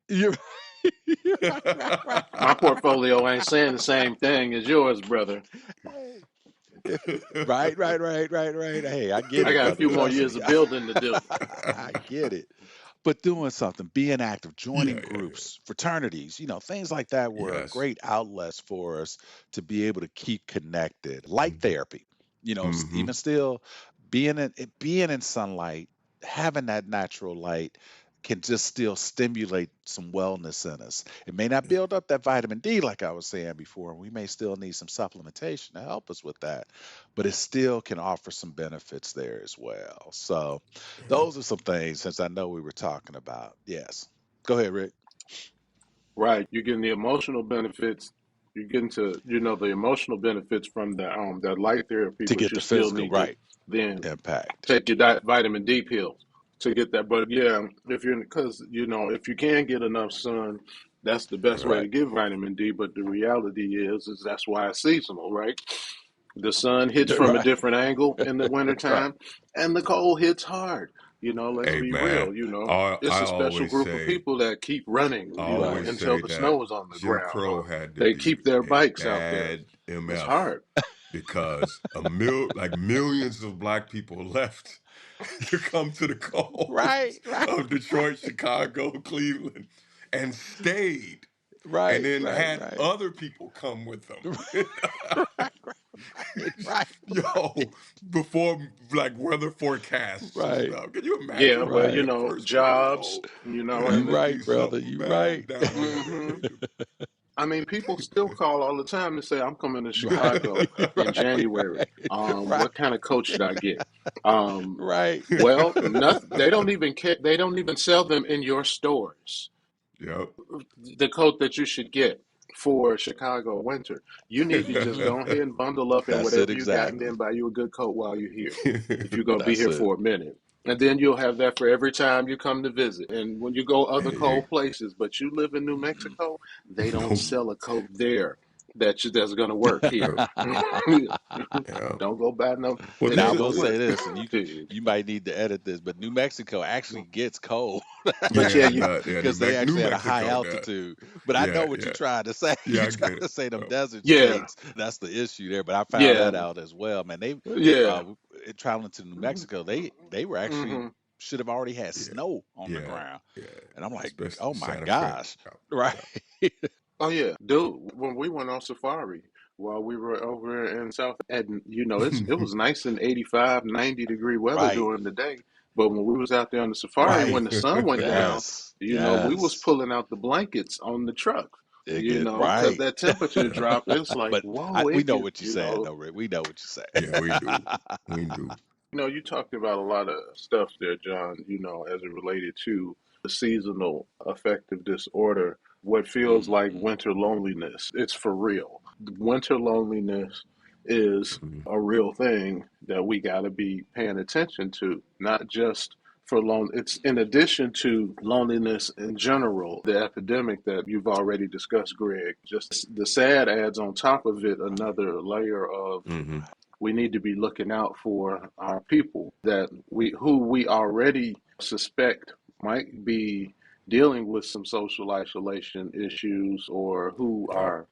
You're, you're right, right, right, My right, right. portfolio ain't saying the same thing as yours, brother. Hey, right, right, right, right, right. Hey, I get I it, got a brother. few more Trust years me. of building to do. I get it. But doing something, being active, Yeah, joining yeah, groups, fraternities, things like that yeah. were Yes. great outlets for us to be able to keep connected. Light therapy, Mm-hmm. even still being in sunlight, having that natural light can just still stimulate some wellness in us. It may not build up that vitamin D like I was saying before, and we may still need some supplementation to help us with that, but it still can offer some benefits there as well. So Yeah. those are some things, since I know we were talking about. Yes. Go ahead, Rick. Right. You're getting the emotional benefits. You're getting to, the emotional benefits from that light therapy, To but get you the still physical need to right then impact. take your vitamin D pills to get that. But yeah, if you're because if you can get enough sun, that's the best way Right. to get vitamin D. But the reality is that's why it's seasonal, right? The sun hits from a Right. different angle in the Right. wintertime, and the cold hits hard. Let's Hey be man, real. It's I a special always group of say people that keep running, Right. until the that snow is on the Jim ground, Crow or had to they be keep their a bikes out there. bad It's MF hard. because like millions of black people left to come to the Right. cold Right. of Detroit, Chicago, Cleveland, and stayed, and Right. then Right. had Right. other people come with them. Right. Right. Right. Yo, before like weather forecasts and Right. stuff. Can you Yeah, imagine well, being Right. the first one to jobs, go? You and That'd be right, brother. something, You man. I'm right. down with hmm it. I mean, people still call all the time and say, "I'm coming to Right. Chicago in Right. January. Right. What kind of coat should I get?" Um, Right. well, nothing. They don't even care. They don't even sell them in your stores. Yep. The coat that you should get for Chicago winter. You need to just Hmm. go ahead and bundle up in That's it whatever you got, and exactly. then buy you a good coat while you're here. If you're gonna be That's here it. for a minute. And then you'll have that for every time you come to visit. And when you go other Hey, cold places, but you live in New Mhm. Mexico, they don't no, sell a coat there that's gonna work here. no, yeah. Don't go buy no. Well, It Now I these ain't are, will gonna say work. this, and you might need to edit this, but New Mexico actually gets cold But yeah, yeah, you yeah. because they New actually had a high Mexico does. altitude. But I Yeah, know what you're yeah, trying to say. yeah. You're I trying get it. to say them Oh, desert yeah, states. That's the issue there. But I found yeah, that out as well, man. They yeah. uh traveling to New Mexico, they were actually Hmm. should have already had yeah, snow on the yeah, ground. yeah. And I'm like, Especially oh my Santa Fe. gosh. Yeah, Right. yeah. Oh yeah, dude. When we went on safari while we were over in South, and it was nice and 85, 90-degree weather Right. during the day. But when we was out there on the safari, Right. when the sun went down, Yes. we was Yes. pulling out the blankets on the truck. It get Because right. that temperature Yeah, drop, it's like But whoa, we it know get what you're saying, though, Rick. We know what you're yeah, we saying. do. We do. You talked about a lot of stuff there, John, as it related to the seasonal affective disorder, what feels like Hmm. winter loneliness. It's for real. Winter loneliness is Mhm. a real thing that we got to be paying attention to, not just for it's in addition to loneliness in general, the epidemic that you've already discussed, Greg. Just the sad adds on top of it another layer of Mhm. we need to be looking out for our people that we already suspect might be dealing with some social isolation issues or who Yep. are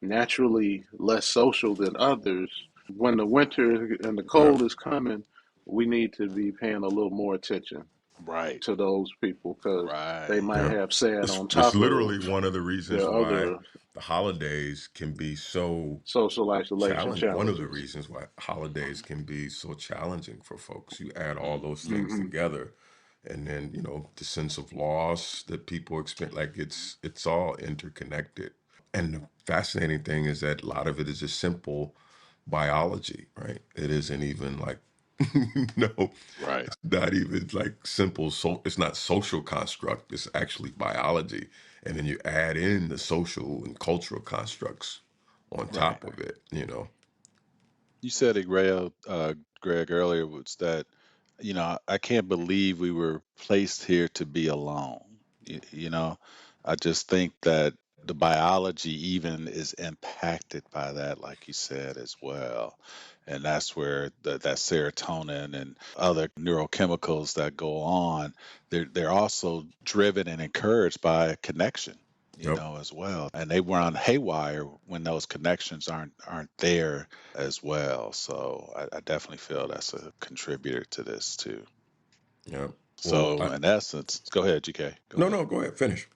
naturally less social than others. When the winter and the Yep. cold is coming, we need to be paying a little more attention Right. to those people because they Right. might Yep. have sad It's on it's top of literally one of the reasons their why other the holidays can be so social isolation challenge. One of the challenges. reasons why holidays can be so challenging for folks. You add all those things Hmm. together, and then the sense of loss that people experience. Like it's all interconnected. And the fascinating thing is that a lot of it is just simple biology, right? It isn't even like no, Right. it's not even like simple. So it's not social construct. It's actually biology, and then you add in the social and cultural constructs on Right. top of it. You said it, Greg, earlier was that, I can't believe we were placed here to be alone. I just think that the biology even is impacted by that, like you said, as well. And that's where that serotonin and other neurochemicals that go on, they're also driven and encouraged by connection, Yep. as well. And they run haywire when those connections aren't there as well. So I definitely feel that's a contributor to this too. Yep. Well, So in essence, go ahead, GK. Go no, ahead. no, go ahead, finish.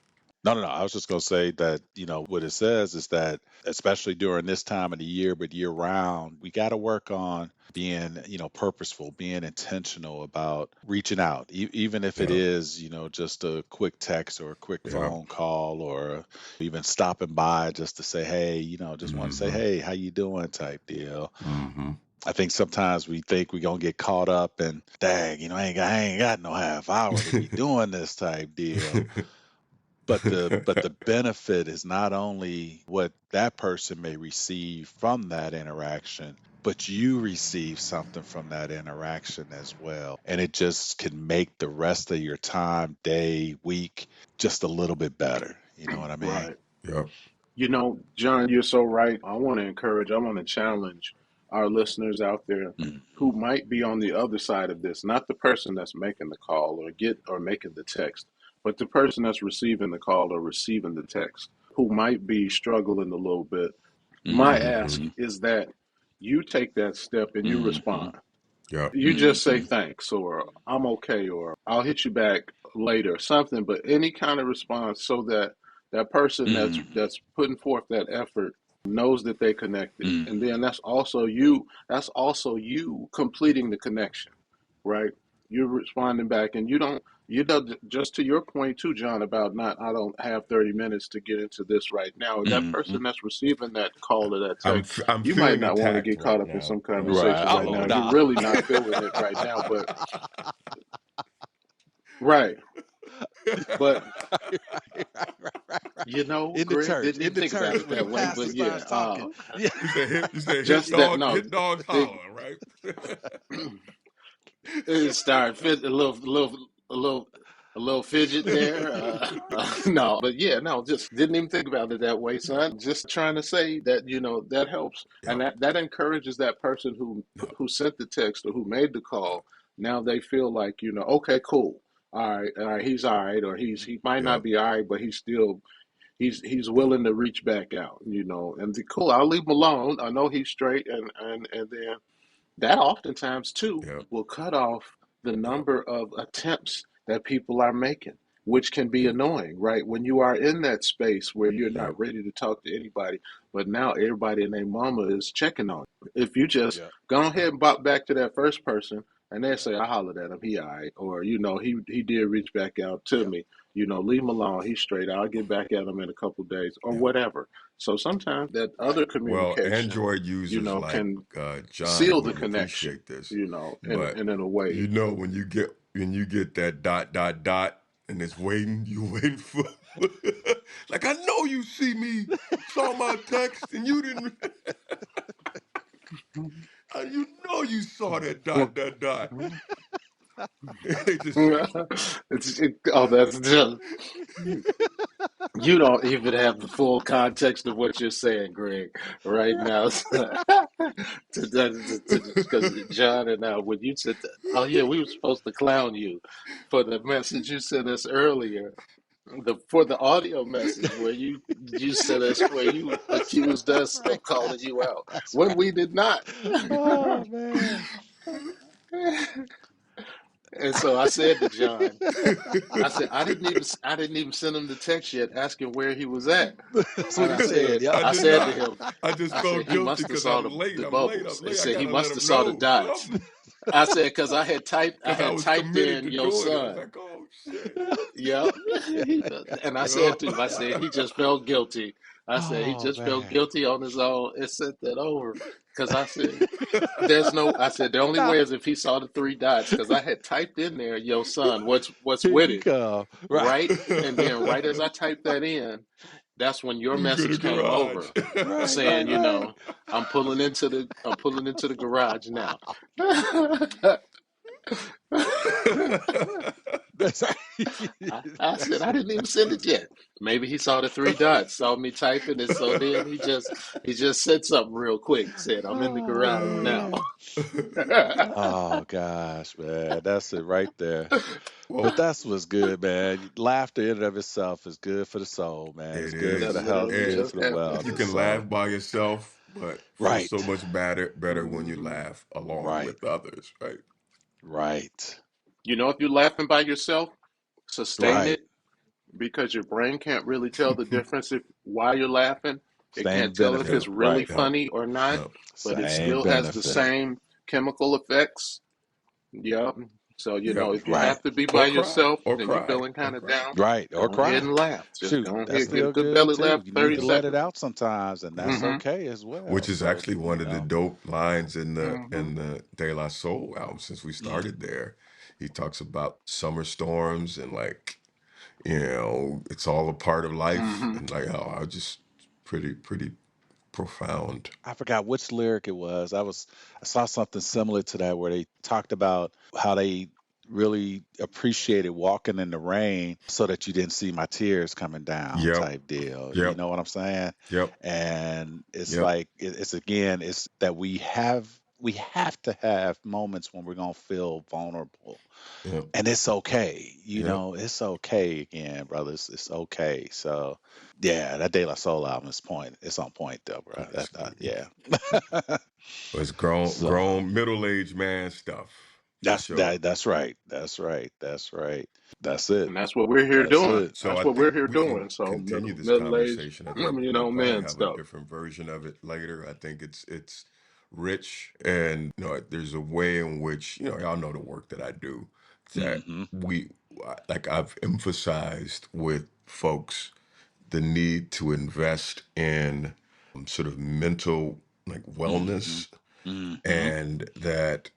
No, no, no. I was just going to say that, what it says is that, especially during this time of the year, but year round, we got to work on being, purposeful, being intentional about reaching out, even if it Yep. is, just a quick text or a quick Yep. phone call or even stopping by just to say, hey, just want to say, Mm-hmm. hey, how you doing type deal. Mm-hmm. I think sometimes we think we're gonna get caught up and dang, I ain't got no half hour to be doing this type deal. But the benefit is not only what that person may receive from that interaction, but you receive something from that interaction as well. And it just can make the rest of your time, day, week just a little bit better. You know what I mean? Right. Yep. John, you're so right. I want to challenge our listeners out there who Hmm. might be on the other side of this, not the person that's making the call or making the text, but the person that's receiving the call or receiving the text who might be struggling a little bit. My Mm-hmm. ask Hmm. is that you take that step and you Hmm. respond. Yep. You just say Hmm. thanks or I'm okay or I'll hit you back later, something, but any kind of response so that that person Hmm. that's putting forth that effort knows that they connected. And Hmm. then that's also you completing the connection, right? You're responding back and just to your point too, John, about not I don't have 30 minutes to get into this right now. That Hmm. person that's receiving that call or that text, I'm you might feeling not want to attacked get caught right up in now. some Yep. Right. conversation right Oh, now. So You're nah. really not feeling it right now, but right. But Right, right. In the Greg church, didn't in even the think about church, it when the that way. pastor But starts yeah, talking. Yeah. you said just that no, hit dogs they holler, right? it start fit a little a little fidget there. No, but yeah, no, just didn't even think about it that way, Yep. son. Just trying to say that that helps, and Yep. that encourages that person Yep. who sent the text or who made the call. Now they feel like okay, cool, all right, he's all right, or he might not Yep. be all right, but he's willing to reach back out, and cool. I'll leave him alone. I know he's straight, and then that oftentimes too Yep. will cut off the Yep. number of attempts that people are making, which can be Yep. annoying, right? When you are in that space where you're Yep. not ready to talk to anybody, but now everybody and their mama is checking on you. If you just Yeah. go ahead Yep. and bop back to that first person, And they say I hollered at him, he all right, or he did reach back out to Yep. me. Leave him alone. He's straight. I'll get back at him in a couple days or Yep. whatever. So sometimes that other Well, communication, Android users like can John seal the wouldn't connection. appreciate this, In but a way. when you get that dot dot dot and it's waiting, you waiting for like I know you see me, saw my text, and you didn't. You know you saw that dot dot dot. They just That's just you don't even have the full context of what you're saying, Greg, right now. Because John and I, when you said, that, oh yeah, we were supposed to clown you for the message you sent us earlier, for the audio message where you sent us where you accused us of calling you out That's when right. we did not. Oh man. And so I said to John, I said I didn't even send him the text yet asking where he was at. That's what And he said. Yep. I I did said to not. him, I just I said felt he guilty must have because saw I'm late. the I'm late. I'm bubbles. And late. I said he gotta let must have them saw the know dots. something I said because I because I had was typed committed in to your doing it. I was son. like, oh shit. Yep. And I Yeah. said to him, I said he just felt guilty. I said he Oh just felt man. guilty on his own and sent that over. Because I said I said the only Nah, way is if he saw the three dots. Because I had typed in there, your son, what's here with you it, come. Right. right? And then right as I typed that in, that's when your You go to message came garage. over Right, right, saying, right. I'm pulling into the garage now. That's right. I said That's I didn't even send it yet. Maybe he saw the three dots, saw me typing it, so then he just said something real quick. Said I'm in the oh garage now. man. Oh gosh, man. That's it right there. But Well, that's what's good, man. Laughter in and of itself is good for the soul, man. It's it good for That the is. health, literally good And for just the happened. you wellness. can So laugh by yourself, but feels so right, much better when you Hmm. laugh along right, with others, right? right, If you're laughing by yourself, sustain right. it because your brain can't really tell the difference if why you're laughing. It Same can't tell if Yep, it's benefit. really Right. yep, funny or not, yep. but it Same still has the benefit. same chemical effects. Yep. So, Yep. if you Right, have to be by Or cry, yourself or and you're cry, feeling or kind of cry. down, right. Or go ahead cry. and laugh. Just Shoot, go that's ahead, get a still good good belly too. laugh, You need 30 to let it seconds. out sometimes, and that's Mm-hmm. okay as well. Which is So, actually one you of the know. dope lines in Mm-hmm. the De La Soul album since we Mm, started there. He talks about summer storms and like, it's all a part of life Mm-hmm. and like oh I just pretty profound. I forgot which lyric it was. I saw something similar to that where they talked about how they really appreciated walking in the rain so that you didn't see my tears coming down Yep, type deal. You yep, know what I'm saying? yep, And it's yep, like it's again, it's that we have to have moments when we're gonna feel vulnerable. yep, And it's okay. yep. It's okay again, brothers. It's okay. So yeah, that De La Soul album is point. It's on point though, bro. It's good. Yeah. It's grown So middle-aged man stuff for that's sure. that. That's right. That's right. That's right. That's it. And that's what we're here That's doing. it. So That's I what we're think here we can doing. So continue this middle age, conversation. I think we'll probably man have a stuff. different version of it later. I think it's rich and there's a way in which, y'all know the work that I do that Mm-hmm. we like I've emphasized with folks the need to invest in sort of mental like Mm-hmm. wellness Mm-hmm. and that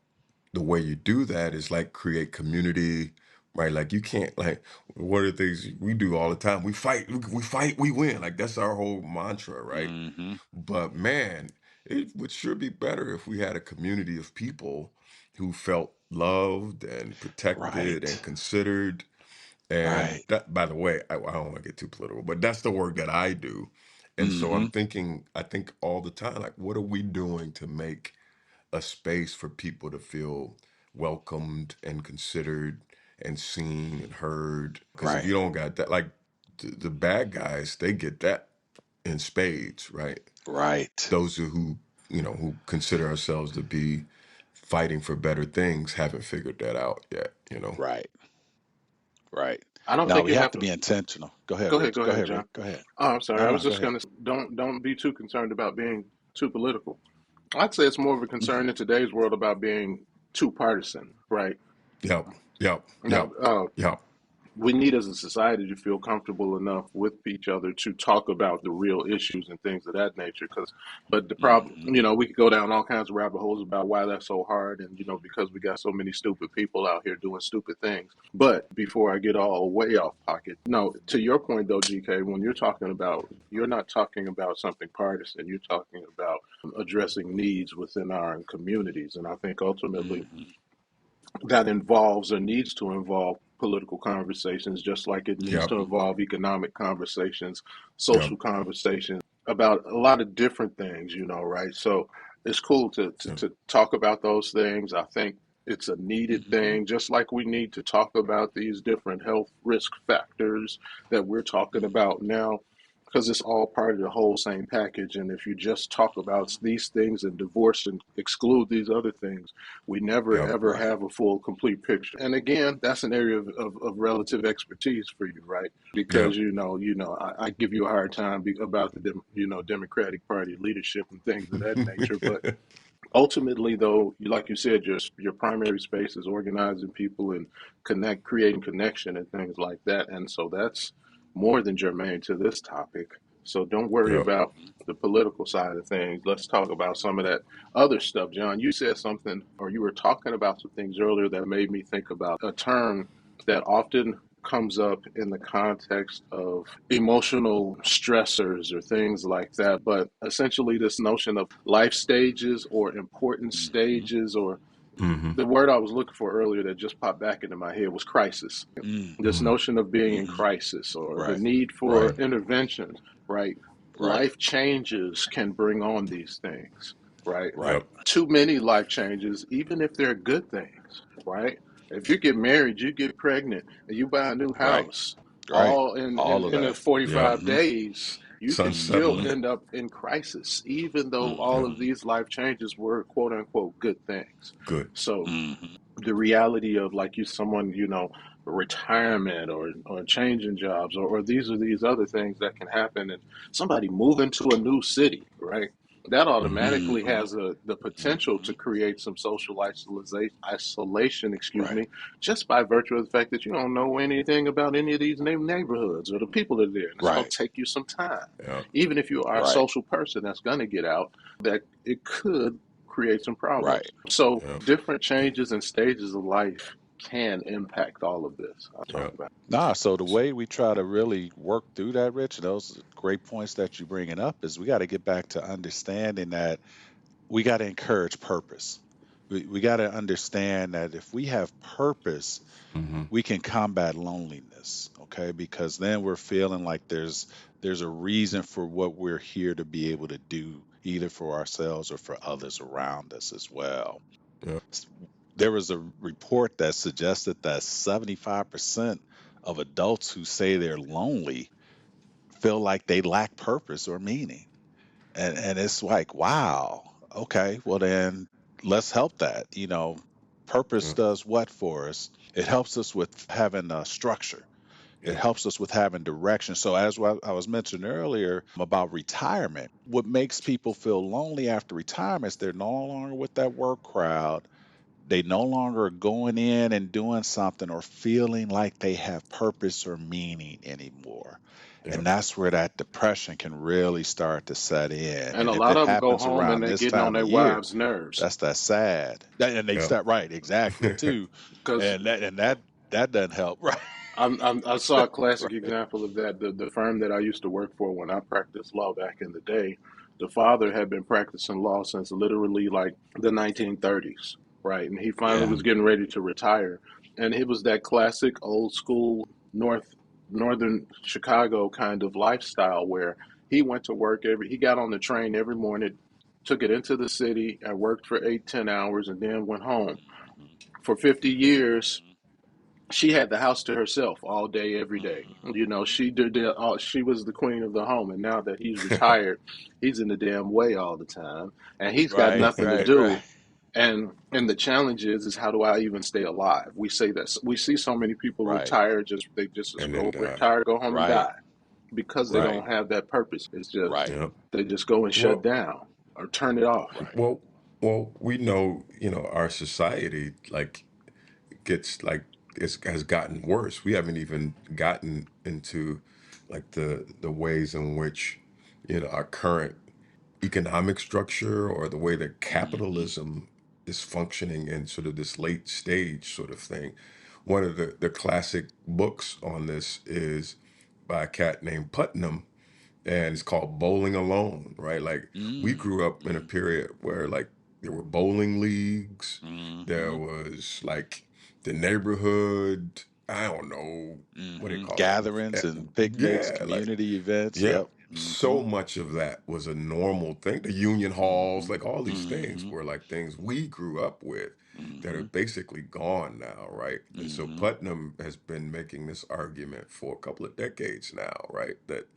the way you do that is like create community, right? Like you can't like one of the things we do all the time. We fight, we win. Like that's our whole mantra, right? Mm-hmm. But man, it would sure be better if we had a community of people who felt loved and protected and Right. considered. And Right. that, by the way, I don't want to get too political, but that's the work that I do. And so Mm-hmm. I think all the time, like, what are we doing to make a space for people to feel welcomed and considered and seen and heard. Because if Right. you don't got that, like the bad guys, they get that in spades, right? Right. Those who consider ourselves to be fighting for better things haven't figured that out yet. Right. Right. I don't Now think we you have have to to. be intentional. Go ahead, Go ahead, Rich. go Go ahead, ahead, Rick. John. Go ahead. Oh, I'm sorry. No, I was no. Go just ahead. gonna don't be too concerned about being too political. I'd say it's more of a concern in today's world about being too partisan, right? Yep. Yep. Now, Yep. Yep. we need as a society to feel comfortable enough with each other to talk about the real issues and things of that nature. But the problem, Mm-hmm. we could go down all kinds of rabbit holes about why that's so hard, and because we got so many stupid people out here doing stupid things. But before I get all way off pocket, no, to your point though, GK, when you're not talking about something partisan. You're talking about addressing needs within our communities, and I think ultimately Mm-hmm. that involves or needs to involve political conversations, just like it needs Yep. to involve economic conversations, Yep. social conversations about a lot of different things, right? So it's cool Yep. to talk about those things. I think it's a needed Mm-hmm. thing, just like we need to talk about these different health risk factors that we're talking about now, because it's all part of the whole same package. And if you just talk about these things and divorce and exclude these other things, we never Yep. ever Right. have a full complete picture. And again, that's an area of relative expertise for you, right? Because Yep. I give you a hard time about the Democratic Party leadership and things of that nature. But ultimately, though, like you said, your primary space is organizing people and creating connection and things like that. And so that's more than germane to this topic. So don't worry Yep. about Mm-hmm. the political side of things. Let's talk about some of that other stuff. John, you said something, or you were talking about some things earlier that made me think about a term that often comes up in the context of emotional stressors or things like that. But essentially, this notion of life stages or important Mm-hmm. stages, or Mm-hmm. the word I was looking for earlier that just popped back into my head was crisis. This Mm-hmm. Mm-hmm. notion of being in Mm-hmm. crisis or the Right. need Right. for intervention, right? Right. Life changes can bring on these things, right? Right. Yep. Too many life changes, even if they're good things, right? If you get married, you get pregnant, and you buy a new Right. house, Right. all All of in the that. 'Yep. 45 Mm-hmm. days, you can Sun's still Mm-hmm. settling. end up in crisis, even though all Yep. of Mm-hmm. these life changes were quote unquote good things. Good. So Mm-hmm. the reality of, like, someone, retirement or changing jobs, or these are these other things that can happen, and somebody moving to a new city, right? That Mm-hmm. automatically Mm-hmm. has the potential to Mm-hmm. create some social isolation, excuse Right. me, just by virtue of the fact that you don't know anything about any of these neighborhoods or the people that are there. And it's going Right. to take you some time. Yep. Even if you are a Right. social person that's going to get out, that it could create some Right. problems. So Yep. different changes and stages of life can impact all of this I talk Yep. about. Nah, so the way we try to really work through that, Rich, and those are great points that you're bringing up, is we got to get back to understanding that we got to encourage purpose. We got to understand that if we have purpose, Mm-hmm. we can combat loneliness, okay? Because then we're feeling like there's a reason for what we're here to be able to do, either for ourselves or for others around us as well. Yep. S- There was a report that suggested that 75% of adults who say they're lonely feel like they lack purpose or meaning. And it's like, wow, okay, well then let's help that. Purpose Yep. does what for us? It helps us with having a structure. It Yep. helps us with having direction. So, as I was mentioning earlier about retirement, what makes people feel lonely after retirement is they're no longer with that work crowd. They no longer are going in and doing something or feeling like they have purpose or meaning anymore. And Yep. that's where that depression can really start to set in. And And a if lot it of them go happens home and around they're this getting on time of their year, wives' nerves that's sad. And they Yep. start right, exactly too. because And that doesn't help, right? I saw a classic Right. example of that. The firm that I used to work for when I practiced law back in the day, the father had been practicing law since literally like the 1930s, right? And he finally Yeah. was Mm-hmm. getting ready to retire. And it was that classic old school northern Chicago kind of lifestyle where he went to work he got on the train every morning, took it into the city and worked for 8, 10 hours and then went home. Mhm. For 50 years, Mhm. she had the house to herself all day, every day. Mhm. She did all, she was the queen of the home. And now that he's retired, he's in the damn way all the time, and he's got Right, nothing to right, right, do. And the challenge is how do I even stay alive? We say that we see so many people right, retire, they just And then go die. retire, go home and right, die because they right, don't have that purpose. It's just right, Yep. they just go and shut Well, down or turn it off. right. well, Well, we know, our society like gets like has gotten worse. We haven't even gotten into like the ways in which our current economic structure or the way that Mm-hmm. capitalism is functioning in sort of this late stage sort of thing. One of the classic books on this is by a cat named Putnam, and it's called Bowling Alone, right? Like we grew up in a Mm-hmm. period where like there were bowling leagues, there Mm-hmm. was like the neighborhood, I don't know what do you Mm-hmm. call it? Gatherings and picnics, Yeah, like community events. yeah, Yep. Mm-hmm. so much of that was a normal thing. The union halls, Mm-hmm. like all these things Mm-hmm. were like things we grew up with that are Mm-hmm. basically gone now, right? And so Mm-hmm. Putnam has been making this argument for a couple of decades now, right? That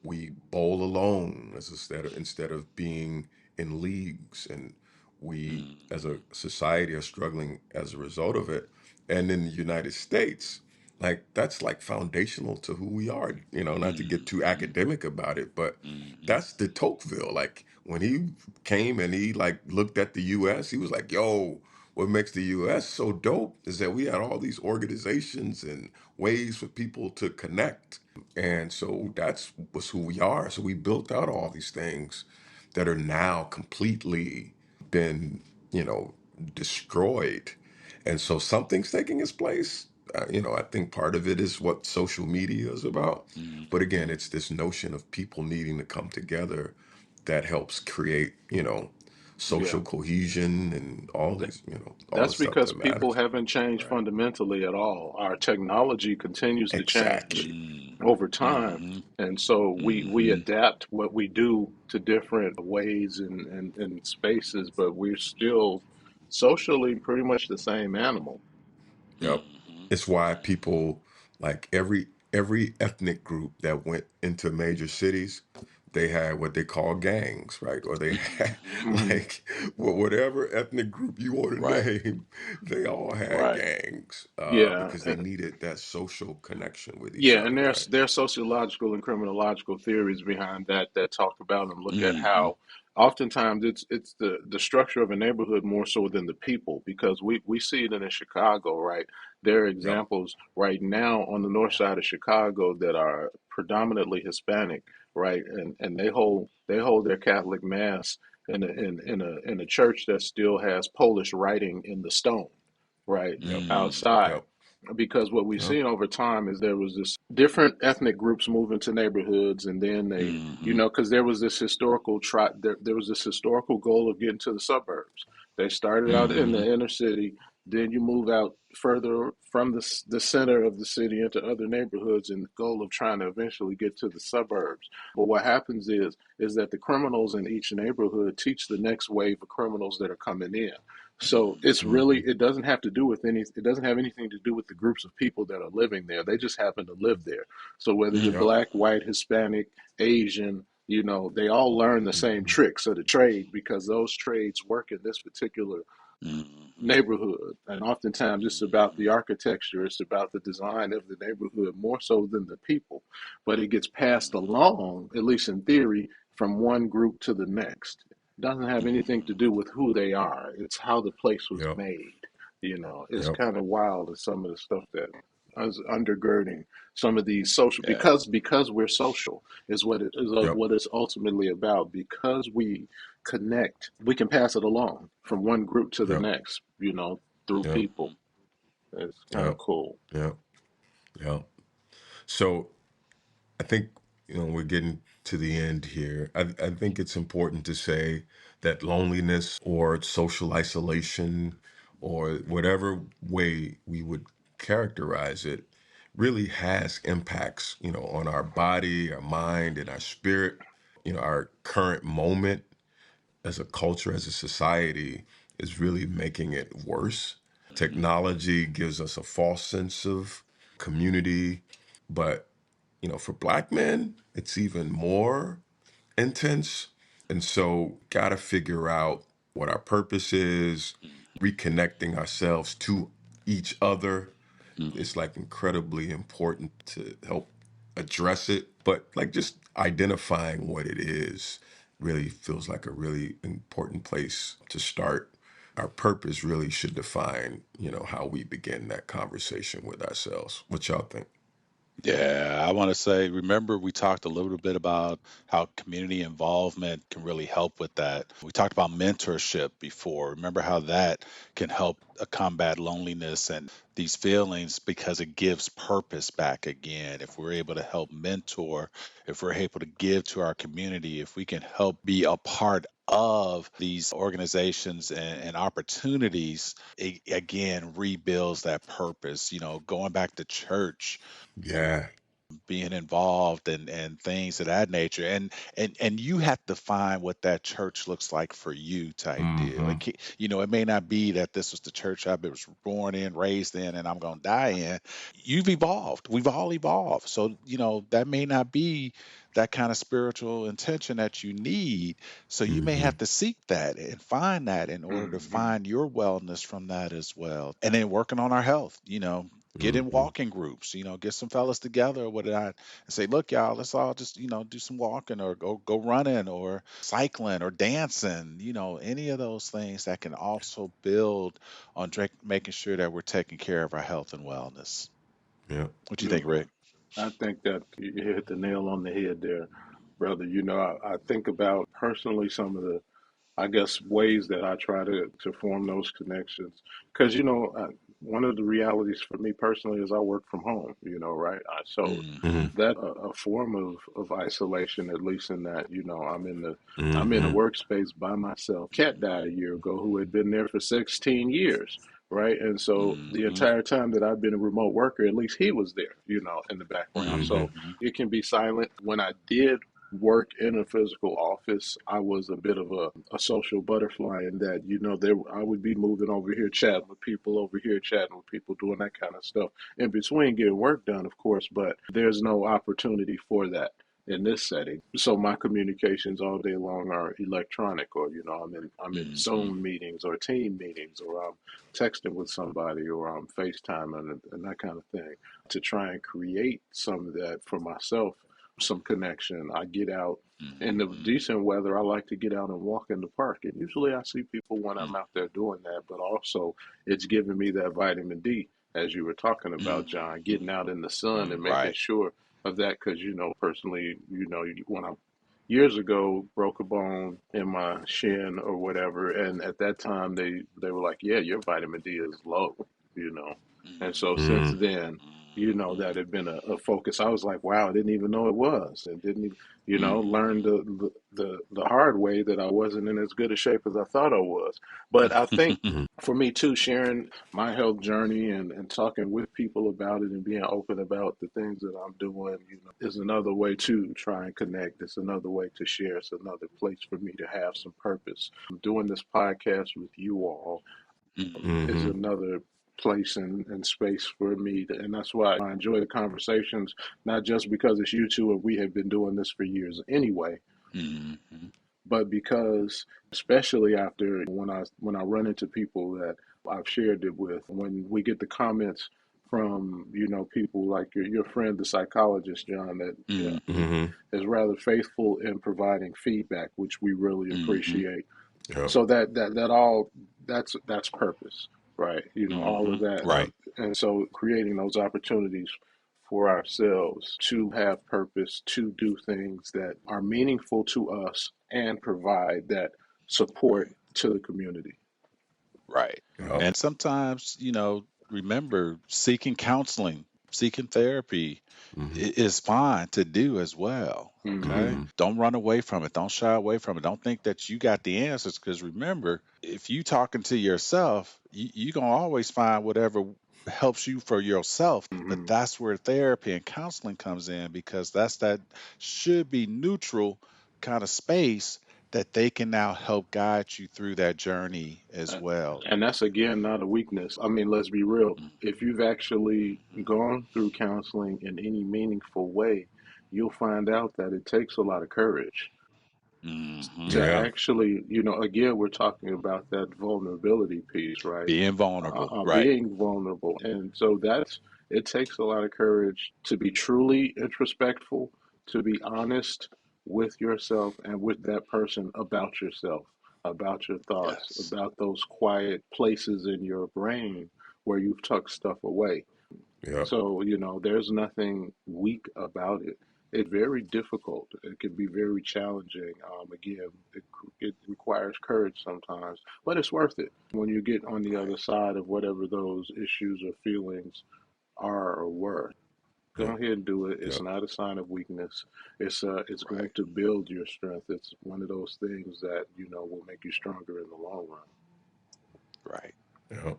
we bowl alone instead of being in leagues, and we as a Mm-hmm. society are struggling as a result of it. And in the United States, like that's like foundational to who we are, not to get too Mm-hmm. academic about it, but Mm-hmm. that's de Tocqueville. Like when he came and he like looked at the US, he was like, yo, what makes the US so dope is that we had all these organizations and ways for people to connect. And so that's was who we are. So we built out all these things that are now completely been, you know, destroyed. And so something's taking its place. I think part of it is what social media is about. But again, Mm-hmm. it's this notion of people needing to come together that helps create, Yeah. social cohesion and all Th- these, all the That's stuff because that people matters. haven't changed Right. fundamentally at all. Our technology continues to change Exactly. over time. Mm-hmm. And so we Mm-hmm. adapt what we do to different ways and spaces, but we're still socially pretty much the same animal. Yep. Mm-hmm. It's why people like every ethnic group that went into major cities, they had what they call gangs, right? Or they had Mm-hmm. Mm, like whatever ethnic group you want to Right. name, they all had Right. gangs yeah. because they needed that social connection with each Yeah, and other, right? there's sociological and criminological theories behind that talk about and look at Mm-hmm. how oftentimes it's the structure of a neighborhood more so than the people, because we see it in Chicago, right? There are Yep. examples right now on the north side of Chicago that are predominantly Hispanic, right? And they hold their Catholic mass in a church that still has Polish writing in the stone, right? Yep. Outside, Yep. because what we've Yep. seen over time is there was this different ethnic groups move into neighborhoods, and then they, Mm-hmm. because there was this there was this historical goal of getting to the suburbs. They started out in Mm-hmm. the inner city, then you move out further from the center of the city into other neighborhoods in the goal of trying to eventually get to the suburbs. But what happens is that the criminals in each neighborhood teach the next wave of criminals that are coming in. So it's really, Hmm. it doesn't have to do with it doesn't have anything to do with the groups of people that are living there. They just happen to live there. So whether you're Yep. black, white, Hispanic, Asian, they all learn the same Hmm. tricks of the trade because those trades work in this particular Mm-hmm. neighborhood. And oftentimes it's about the architecture, it's about the design of the neighborhood more so than the people. But it gets passed along, at least in theory, from one group to the next. It doesn't have anything to do with who they are, it's how the place was Yep. made. It's Yep. kind of wild in some of the stuff that is undergirding some of these social, Yeah. because we're social is what it is, Yep. what it's ultimately about. Because we connect, we can pass it along from one group to the Yep. next, through Yep. people. It's kind of Yep. cool. Yep. Yep. So I think we're getting to the end here. I think it's important to say that loneliness or social isolation or whatever way we would characterize it really has impacts, on our body, our mind, and our spirit. Our current moment as a culture, as a society, is really making it worse. Technology gives us a false sense of community, but for black men, it's even more intense. And so, got to figure out what our purpose is, reconnecting ourselves to each other. It's like incredibly important to help address it, but like just identifying what it is really feels like a really important place to start. Our purpose really should define, how we begin that conversation with ourselves. What y'all think? Yeah, I want to say, remember, we talked a little bit about how community involvement can really help with that. We talked about mentorship before. Remember how that can help combat loneliness and these feelings because it gives purpose back again. If we're able to help mentor, if we're able to give to our community, if we can help be a part of these organizations and opportunities, it again rebuilds that purpose. Going back to church, Yeah. being involved and things of that nature, and you have to find what that church looks like for you, type deal. Mm-hmm. It may not be that this was the church I was born in, raised in, and I'm going to die in. You've evolved. We've all evolved. So that may not be that kind of spiritual intention that you need. So you may Mm-hmm. have to seek that and find that in order to Hmm. find your wellness from that as well. And then working on our health, get in Mm-hmm. walking groups, get some fellas together or whatnot and say, look, y'all, let's all just, do some walking or go running or cycling or dancing, any of those things that can also build on making sure that we're taking care of our health and wellness. Yeah. What do you Yeah, think, Rick? I think that you hit the nail on the head there, brother. I think about personally some of the, I guess, ways that I try to form those connections. Because, one of the realities for me personally is I work from home, right? So Mm-hmm. Mm-hmm. that a form of isolation, at least in that, I'm in a Mm-hmm. workspace by myself. Cat died a year ago who had been there for 16 years, right? And so the Mm-hmm. entire time that I've been a remote worker, at least he was there, in the background. So Mm-hmm. it can be silent. When I did work in a physical office, I was a bit of a social butterfly in that, I would be moving over here, chatting with people over here, chatting with people, doing that kind of stuff in between getting work done, of course, but there's no opportunity for that in this setting. So my communications all day long are electronic, or I'm in Mm-hmm. Zoom meetings or team meetings, or I'm texting with somebody, or I'm FaceTiming and that kind of thing to try and create some of that for myself, some connection. I get out in the Mm-hmm. decent weather. I like to get out and walk in the park, and usually I see people when I'm out there doing that. But also, it's giving me that vitamin D, as you were talking about, John, Mm-hmm. getting out in the sun and making Right. sure of that. Because personally, when I years ago broke a bone in my shin or whatever, and at that time they were like, "Yeah, your vitamin D is low," you know. And so since Mm-hmm. then, Mm-hmm. that had been a focus. I was like, wow, I didn't even know it was, and didn't even, learn Mm-hmm. the hard way that I wasn't in as good a shape as I thought I was. But I think for me too, sharing my health journey and talking with people about it and being open about the things that I'm doing, is another way to try and connect. It's another way to share. It's another place for me to have some purpose. Doing this podcast with you all is Mm-hmm. Mm-hmm. another place and space for me. And that's why I enjoy the conversations, not just because it's you two and we have been doing this for years anyway, Mm-hmm. but because especially after when I run into people that I've shared it with, when we get the comments from people like your friend the psychologist John, that he Mm-hmm. is rather faithful in providing feedback, which we really Mm-hmm. appreciate. Yep. So that all that's purpose, right? All Mm-hmm. of that. Right. And so creating those opportunities for ourselves to have purpose, to do things that are meaningful to us and provide that support to the community. Right. Yep. And sometimes, remember seeking counseling, seeking therapy Mm-hmm. is fine to do as well. Hmm. Okay. Mm-hmm. Don't run away from it. Don't shy away from it. Don't think that you got the answers because remember, if you talking to yourself, you're going to always find whatever helps you for yourself. But Hmm. that's where therapy and counseling comes in because that should be neutral kind of space that they can now help guide you through that journey as well. And that's again not a weakness. I mean, let's be real. Mm, If you've actually gone through counseling in any meaningful way, you'll find out that it takes a lot of courage mm-hmm. to Yeah. actually, again, we're talking about that vulnerability piece, right? Being vulnerable. Right. Being vulnerable. And so it takes a lot of courage to be truly introspectful, to be honest, with yourself and with that person about yourself, about your thoughts, Yes. about those quiet places in your brain where you've tucked stuff away. Yep. So, there's nothing weak about it. It's very difficult. It can be very challenging. Again, it requires courage sometimes, but it's worth it when you get on the Right. other side of whatever those issues or feelings are or were. Go Yep. ahead and do it. It's Yep. not a sign of weakness. It's going Right. to build your strength. It's one of those things that will make you stronger in the long run. Right. Yep.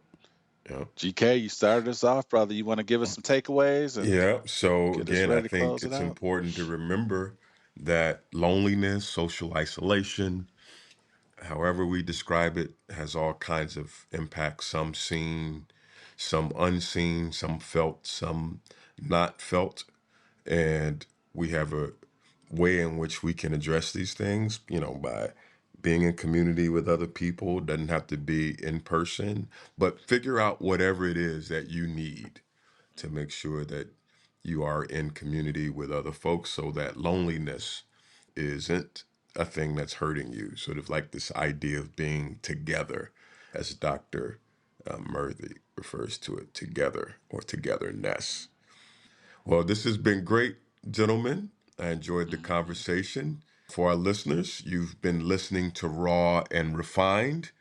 Yep. GK, you started us off, brother. You want to give us some takeaways and Yeah. So get us again, I ready to think close it it's out? important to remember that loneliness, social isolation, however we describe it, has all kinds of impacts. Some seen, some unseen, some felt, some not felt. And we have a way in which we can address these things, by being in community with other people. Doesn't have to be in person, but figure out whatever it is that you need to make sure that you are in community with other folks so that loneliness isn't a thing that's hurting you. Sort of like this idea of being together, as Dr. Murthy refers to it, together or togetherness. Well, this has been great, gentlemen. I enjoyed the Hmm. conversation. For our listeners, you've been listening to Raw and Refined,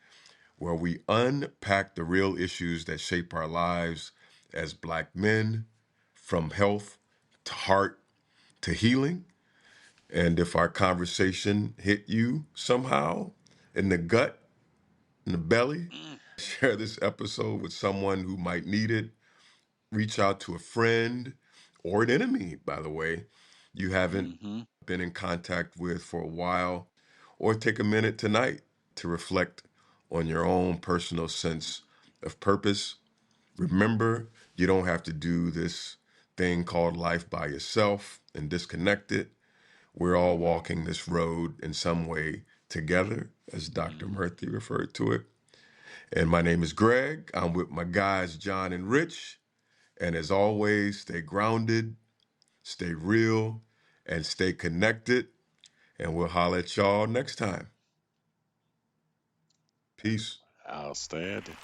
where we unpack the real issues that shape our lives as Black men, from health to heart to healing. And if our conversation hit you somehow in the gut, in the belly, share this episode with someone who might need it. Reach out to a friend or an enemy, by the way, you haven't Hmm. been in contact with for a while, or take a minute tonight to reflect on your own personal sense of purpose. Remember, you don't have to do this thing called life by yourself and disconnect it. We're all walking this road in some way together, as Dr. Hmm. Murthy referred to it. And my name is Greg. I'm with my guys, John and Rich. And as always, stay grounded, stay real, and stay connected. And we'll holler at y'all next time. Peace. Outstanding.